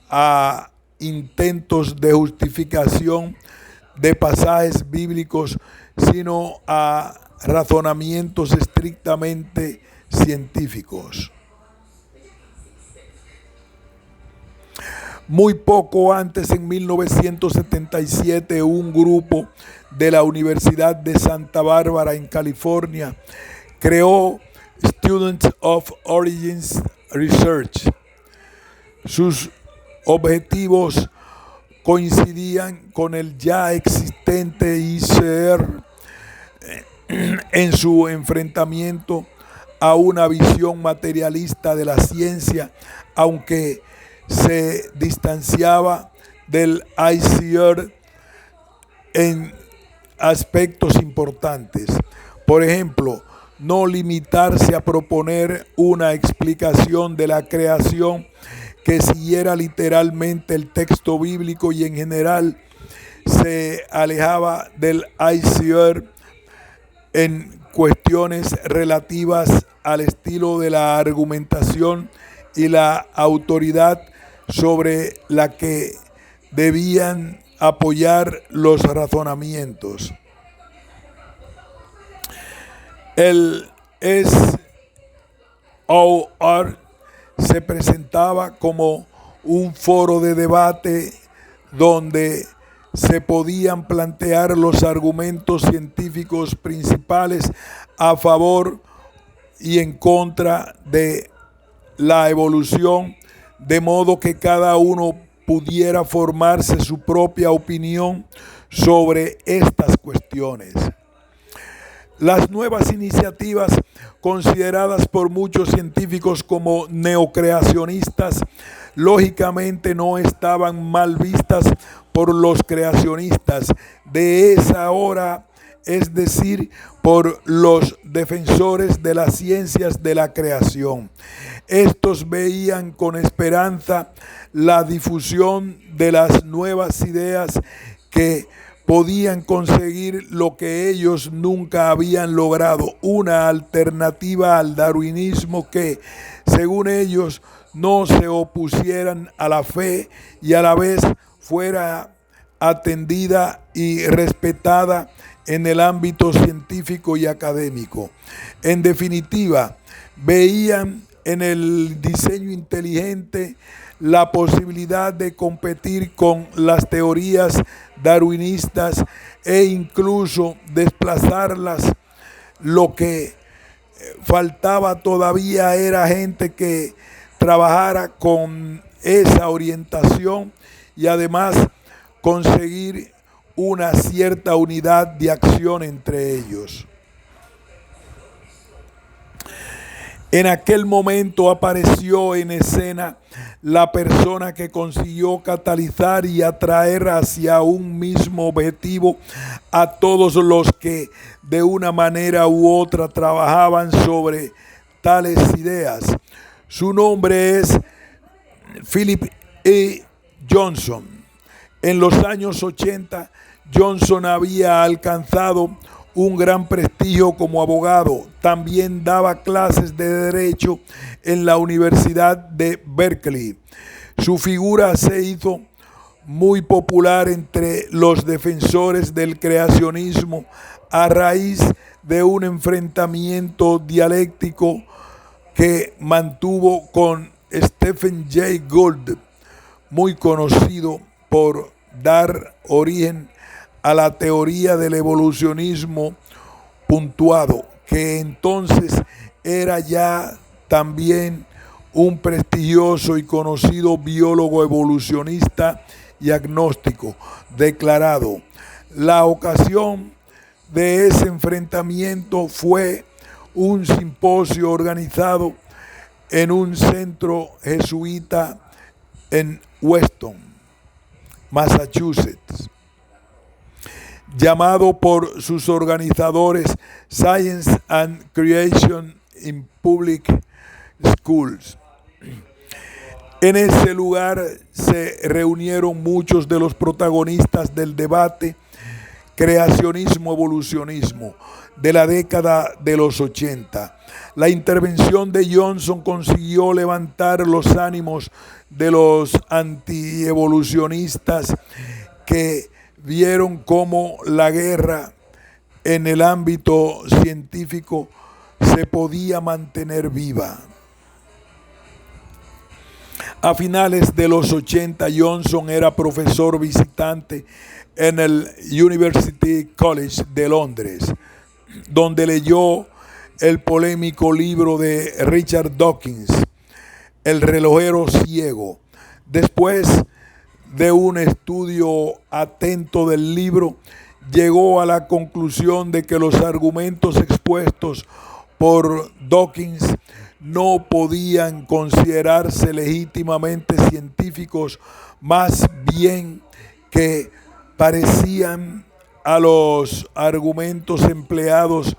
a intentos de justificación de pasajes bíblicos, sino a razonamientos estrictamente científicos. Muy poco antes, en 1977, un grupo de la Universidad de Santa Bárbara en California creó Students of Origins Research. Sus objetivos coincidían con el ya existente ICR en su enfrentamiento a una visión materialista de la ciencia, aunque se distanciaba del ICR en aspectos importantes. Por ejemplo, no limitarse a proponer una explicación de la creación que siguiera literalmente el texto bíblico, y en general se alejaba del ICR en cuestiones relativas al estilo de la argumentación y la autoridad sobre la que debían apoyar los razonamientos. El SOR se presentaba como un foro de debate donde se podían plantear los argumentos científicos principales a favor y en contra de la evolución, de modo que cada uno pudiera formarse su propia opinión sobre estas cuestiones. Las nuevas iniciativas, consideradas por muchos científicos como neocreacionistas, lógicamente no estaban mal vistas por los creacionistas de esa hora, es decir, por los defensores de las ciencias de la creación. Estos veían con esperanza la difusión de las nuevas ideas que podían conseguir lo que ellos nunca habían logrado: una alternativa al darwinismo que, según ellos, no se opusieran a la fe y a la vez fuera atendida y respetada en el ámbito científico y académico. En definitiva, veían en el diseño inteligente la posibilidad de competir con las teorías darwinistas e incluso desplazarlas. Lo que faltaba todavía era gente que trabajara con esa orientación y además conseguir una cierta unidad de acción entre ellos. En aquel momento apareció en escena la persona que consiguió catalizar y atraer hacia un mismo objetivo a todos los que de una manera u otra trabajaban sobre tales ideas. Su nombre es Philip E. Johnson. En los años 80, Johnson había alcanzado un gran prestigio como abogado. También daba clases de derecho en la Universidad de Berkeley. Su figura se hizo muy popular entre los defensores del creacionismo a raíz de un enfrentamiento dialéctico que mantuvo con Stephen Jay Gould, muy conocido por dar origen a la teoría del evolucionismo puntuado, que entonces era ya también un prestigioso y conocido biólogo evolucionista y agnóstico declarado. La ocasión de ese enfrentamiento fue un simposio organizado en un centro jesuita en Weston, Massachusetts, llamado por sus organizadores Science and Creation in Public Schools. En ese lugar se reunieron muchos de los protagonistas del debate creacionismo-evolucionismo de la década de los 80. La intervención de Johnson consiguió levantar los ánimos de los antievolucionistas que vieron cómo la guerra en el ámbito científico se podía mantener viva. A finales de los 80, Johnson era profesor visitante en el University College de Londres, donde leyó el polémico libro de Richard Dawkins, El relojero ciego. Después de un estudio atento del libro, llegó a la conclusión de que los argumentos expuestos por Dawkins no podían considerarse legítimamente científicos, más bien que parecían a los argumentos empleados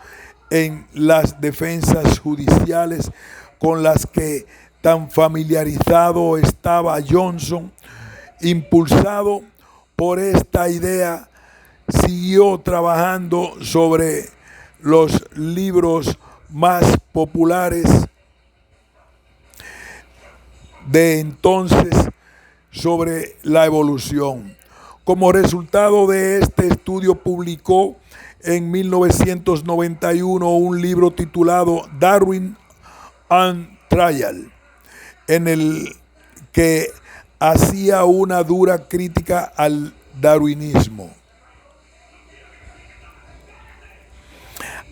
en las defensas judiciales con las que tan familiarizado estaba Johnson. Impulsado por esta idea, siguió trabajando sobre los libros más populares de entonces sobre la evolución. Como resultado de este estudio, publicó en 1991 un libro titulado Darwin on Trial, en el que hacía una dura crítica al darwinismo,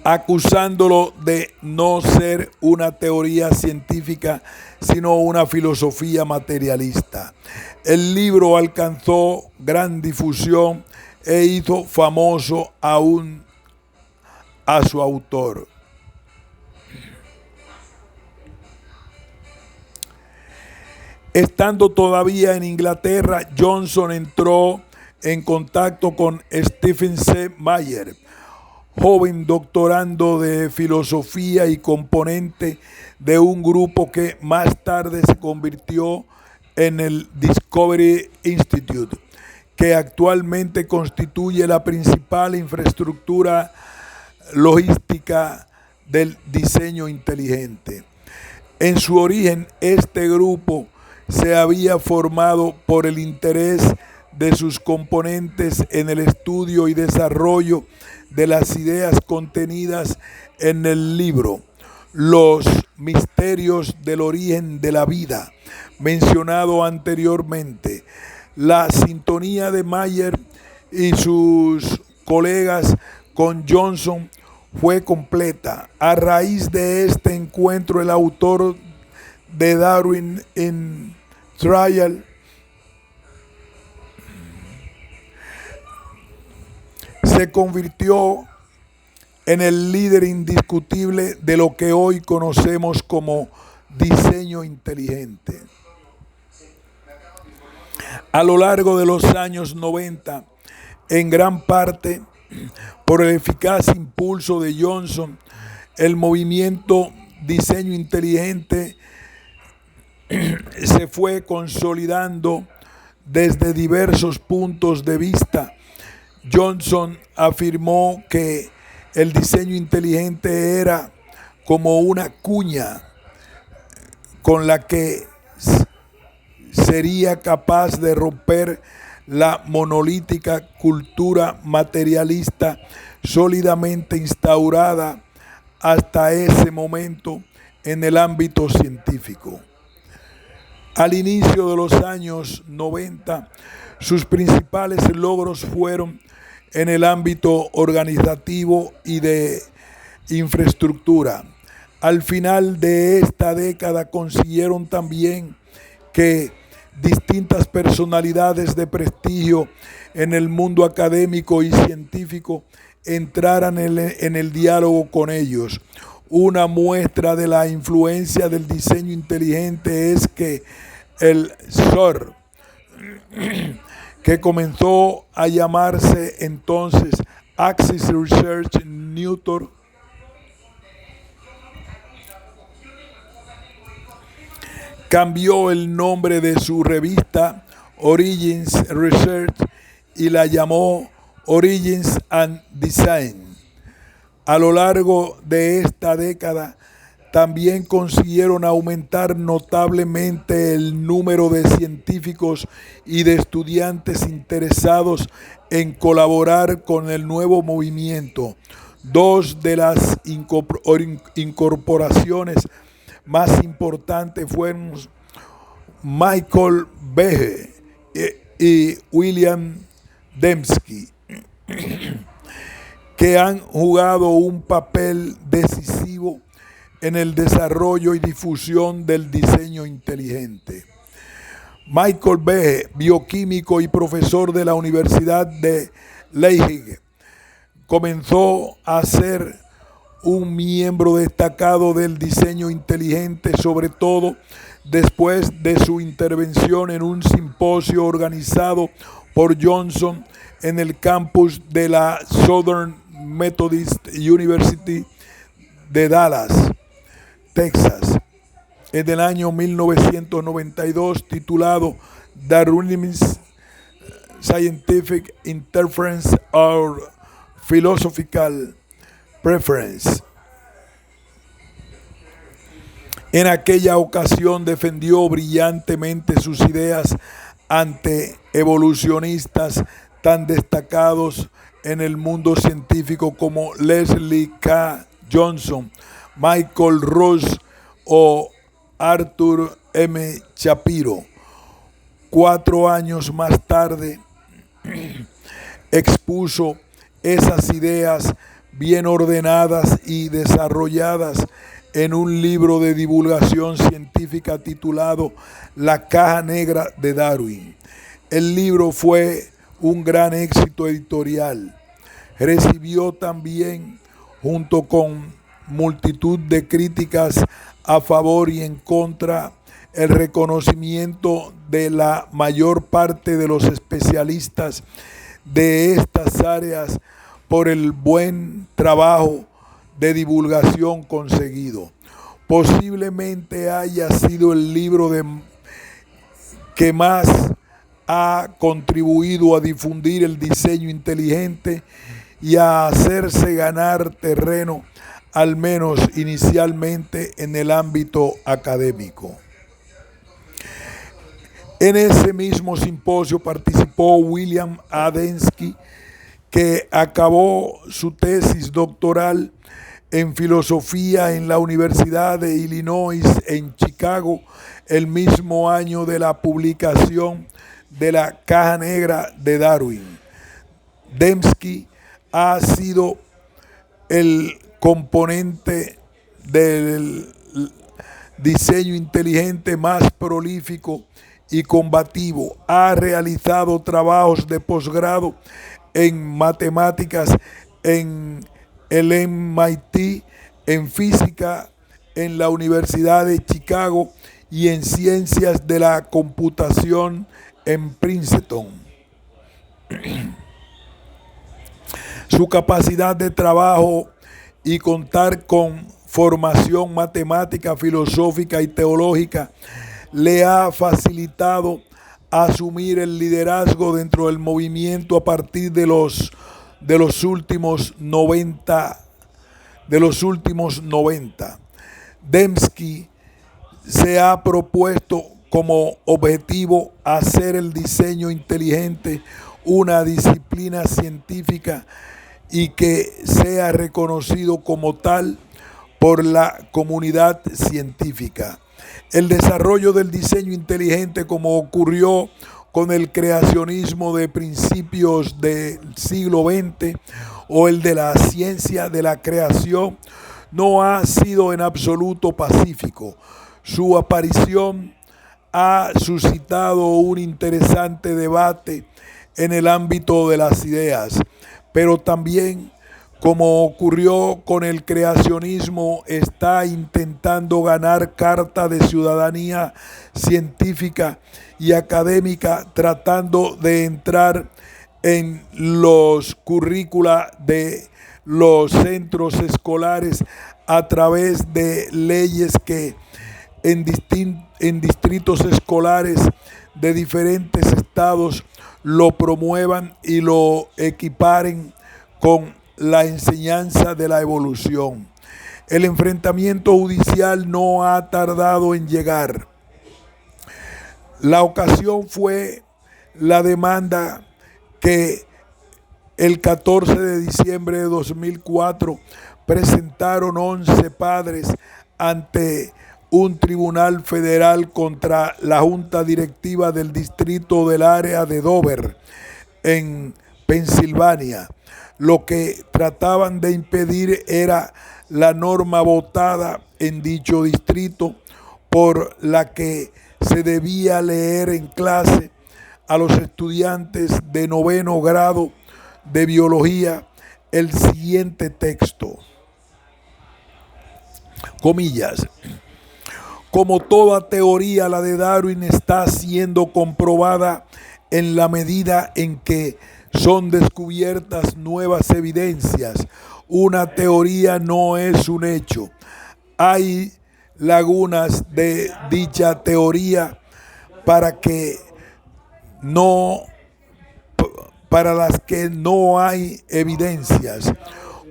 acusándolo de no ser una teoría científica, sino una filosofía materialista. El libro alcanzó gran difusión e hizo famoso aún a su autor. Estando todavía en Inglaterra, Johnson entró en contacto con Stephen C. Meyer, joven doctorando de filosofía y componente de un grupo que más tarde se convirtió en el Discovery Institute, que actualmente constituye la principal infraestructura logística del diseño inteligente. En su origen, este grupo se había formado por el interés de sus componentes en el estudio y desarrollo de las ideas contenidas en el libro Los misterios del origen de la vida, mencionado anteriormente. La sintonía de Meyer y sus colegas con Johnson fue completa. A raíz de este encuentro, el autor de Darwin in Trial se convirtió en el líder indiscutible de lo que hoy conocemos como diseño inteligente. A lo largo de los años 90, en gran parte por el eficaz impulso de Johnson, el movimiento diseño inteligente se fue consolidando desde diversos puntos de vista. Johnson afirmó que el diseño inteligente era como una cuña con la que sería capaz de romper la monolítica cultura materialista sólidamente instaurada hasta ese momento en el ámbito científico. Al inicio de los años 90, sus principales logros fueron en el ámbito organizativo y de infraestructura. Al final de esta década consiguieron también que distintas personalidades de prestigio en el mundo académico y científico entraran en el diálogo con ellos. Una muestra de la influencia del diseño inteligente es que el SOR, que comenzó a llamarse entonces Axis Research Newton, cambió el nombre de su revista Origins Research y la llamó Origins and Design. A lo largo de esta década también consiguieron aumentar notablemente el número de científicos y de estudiantes interesados en colaborar con el nuevo movimiento. Dos de las incorporaciones más importantes fueron Michael Behe y William Dembski, que han jugado un papel decisivo en el desarrollo y difusión del diseño inteligente. Michael Behe, bioquímico y profesor de la Universidad de Leipzig, comenzó a ser un miembro destacado del diseño inteligente, sobre todo después de su intervención en un simposio organizado por Johnson en el campus de la Southern Methodist University de Dallas, Texas, en el año 1992, titulado Darwin's Scientific Interference or Philosophical Preference. En aquella ocasión defendió brillantemente sus ideas ante evolucionistas tan destacados en el mundo científico como Leslie K. Johnson, Michael Ross o Arthur M. Shapiro. 4 años más tarde expuso esas ideas bien ordenadas y desarrolladas en un libro de divulgación científica titulado La Caja Negra de Darwin. El libro fue un gran éxito editorial. Recibió también, junto con multitud de críticas a favor y en contra, el reconocimiento de la mayor parte de los especialistas de estas áreas por el buen trabajo de divulgación conseguido. Posiblemente haya sido el libro que más ha contribuido a difundir el diseño inteligente y a hacerse ganar terreno, al menos inicialmente, en el ámbito académico. En ese mismo simposio participó William A. Dembski, que acabó su tesis doctoral en filosofía en la Universidad de Illinois en Chicago el mismo año de la publicación de la Caja Negra de Darwin. Dembski ha sido el componente del diseño inteligente más prolífico y combativo. Ha realizado trabajos de posgrado en matemáticas, en el MIT, en física en la Universidad de Chicago y en ciencias de la computación en Princeton. Su capacidad de trabajo y contar con formación matemática, filosófica y teológica le ha facilitado asumir el liderazgo dentro del movimiento a partir de los últimos 90. Dembski se ha propuesto como objetivo hacer el diseño inteligente una disciplina científica y que sea reconocido como tal por la comunidad científica. El desarrollo del diseño inteligente, como ocurrió con el creacionismo de principios del siglo XX o el de la ciencia de la creación, no ha sido en absoluto pacífico. Su aparición ha suscitado un interesante debate en el ámbito de las ideas, pero también, como ocurrió con el creacionismo, está intentando ganar carta de ciudadanía científica y académica, tratando de entrar en los currícula de los centros escolares a través de leyes que en distritos escolares de diferentes estados lo promuevan y lo equiparen con la enseñanza de la evolución. El enfrentamiento judicial no ha tardado en llegar. La ocasión fue la demanda que el 14 de diciembre de 2004 presentaron 11 padres ante un tribunal federal contra la junta directiva del distrito del área de Dover, en Pensilvania. Lo que trataban de impedir era la norma votada en dicho distrito por la que se debía leer en clase a los estudiantes de 9º grado de biología el siguiente texto. Comillas. Como toda teoría, la de Darwin está siendo comprobada en la medida en que son descubiertas nuevas evidencias. Una teoría no es un hecho. Hay lagunas de dicha teoría para las que no hay evidencias.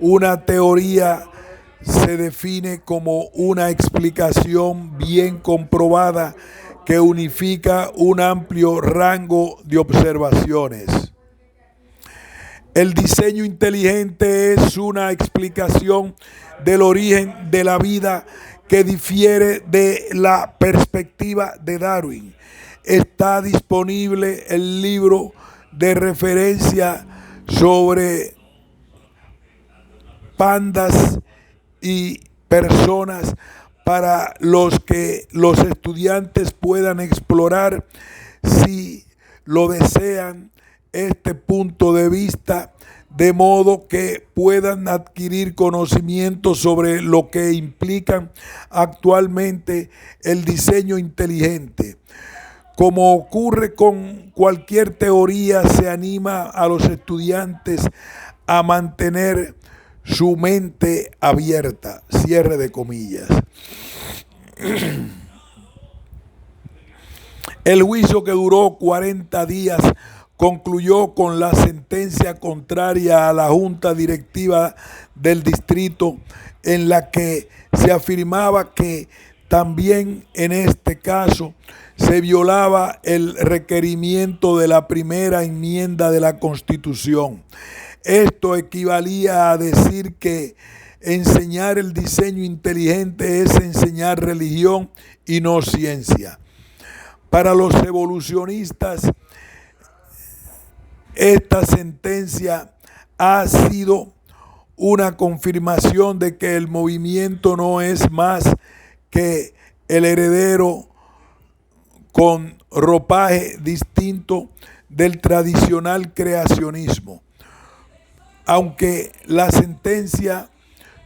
Una teoría se define como una explicación bien comprobada que unifica un amplio rango de observaciones. El diseño inteligente es una explicación del origen de la vida que difiere de la perspectiva de Darwin. Está disponible el libro de referencia sobre pandas y personas para los que los estudiantes puedan explorar, si lo desean, este punto de vista, de modo que puedan adquirir conocimiento sobre lo que implican actualmente el diseño inteligente. Como ocurre con cualquier teoría, se anima a los estudiantes a mantener su mente abierta. Cierre de comillas. El juicio, que duró 40 días, concluyó con la sentencia contraria a la junta directiva del distrito, en la que se afirmaba que también en este caso se violaba el requerimiento de la primera enmienda de la Constitución. Esto equivalía a decir que enseñar el diseño inteligente es enseñar religión y no ciencia. Para los evolucionistas, esta sentencia ha sido una confirmación de que el movimiento no es más que el heredero con ropaje distinto del tradicional creacionismo. Aunque la sentencia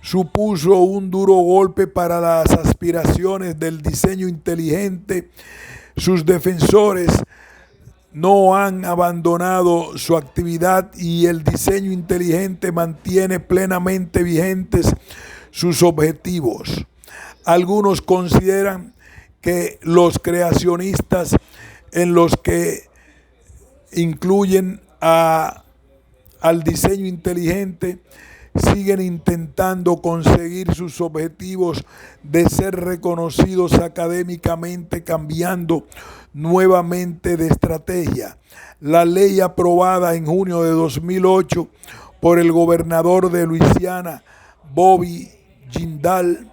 supuso un duro golpe para las aspiraciones del diseño inteligente, sus defensores no han abandonado su actividad y el diseño inteligente mantiene plenamente vigentes sus objetivos. Algunos consideran que los creacionistas, en los que incluyen al diseño inteligente, siguen intentando conseguir sus objetivos de ser reconocidos académicamente, cambiando nuevamente de estrategia. La ley aprobada en junio de 2008 por el gobernador de Luisiana, Bobby Jindal,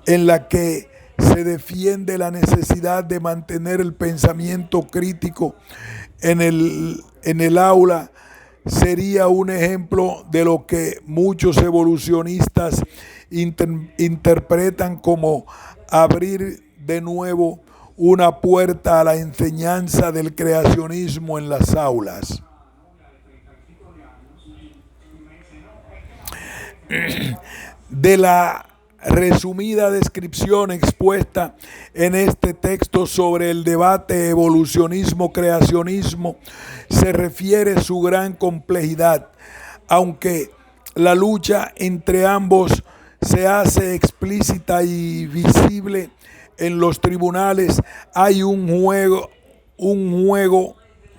en la que se defiende la necesidad de mantener el pensamiento crítico en el aula, sería un ejemplo de lo que muchos evolucionistas interpretan como abrir de nuevo una puerta a la enseñanza del creacionismo en las aulas. De la resumida descripción expuesta en este texto sobre el debate evolucionismo-creacionismo, se refiere su gran complejidad, aunque la lucha entre ambos se hace explícita y visible en los tribunales. Hay un juego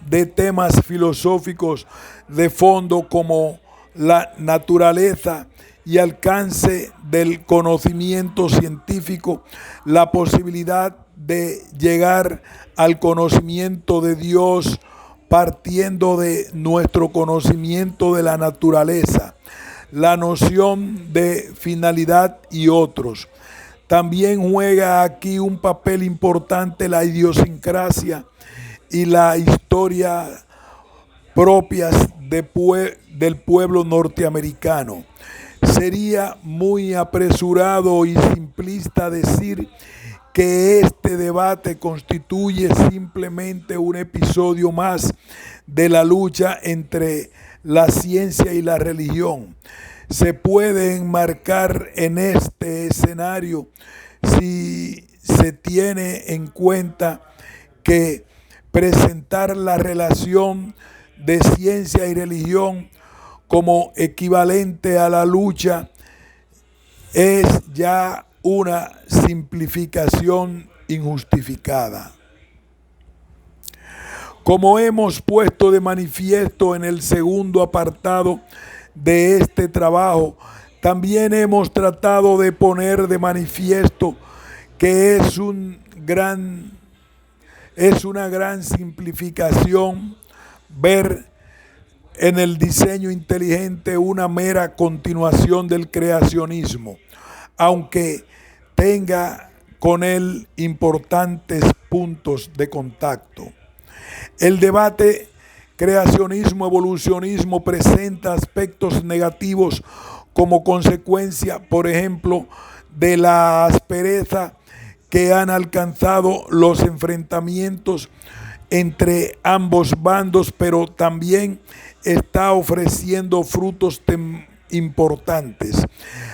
de temas filosóficos de fondo como la naturaleza y alcance del conocimiento científico, la posibilidad de llegar al conocimiento de Dios partiendo de nuestro conocimiento de la naturaleza, la noción de finalidad y otros. También juega aquí un papel importante la idiosincrasia y la historia propias del pueblo norteamericano. Sería muy apresurado y simplista decir que este debate constituye simplemente un episodio más de la lucha entre la ciencia y la religión. Se puede enmarcar en este escenario si se tiene en cuenta que presentar la relación de ciencia y religión como equivalente a la lucha es ya una simplificación injustificada. Como hemos puesto de manifiesto en el segundo apartado de este trabajo, también hemos tratado de poner de manifiesto que es una gran simplificación ver en el diseño inteligente una mera continuación del creacionismo, aunque tenga con él importantes puntos de contacto. El debate creacionismo-evolucionismo presenta aspectos negativos como consecuencia, por ejemplo, de la aspereza que han alcanzado los enfrentamientos entre ambos bandos, pero también está ofreciendo frutos importantes.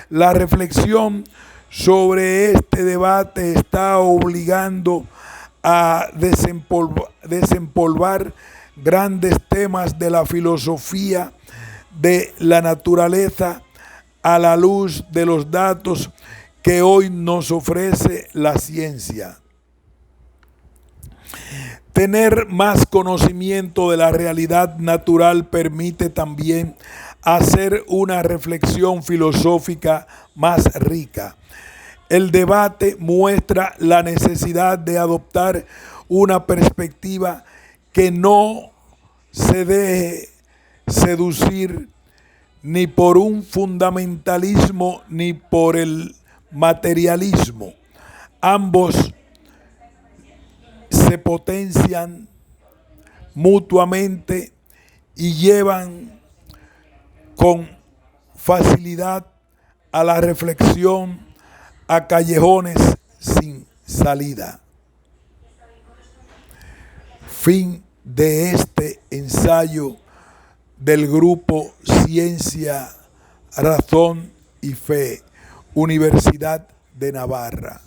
La reflexión sobre este debate está obligando a desempolvar grandes temas de la filosofía de la naturaleza a la luz de los datos que hoy nos ofrece la ciencia. Tener más conocimiento de la realidad natural permite también hacer una reflexión filosófica más rica. El debate muestra la necesidad de adoptar una perspectiva que no se deje seducir ni por un fundamentalismo ni por el materialismo. Ambos se potencian mutuamente y llevan con facilidad a la reflexión a callejones sin salida. Fin de este ensayo del grupo Ciencia, Razón y Fe, Universidad de Navarra.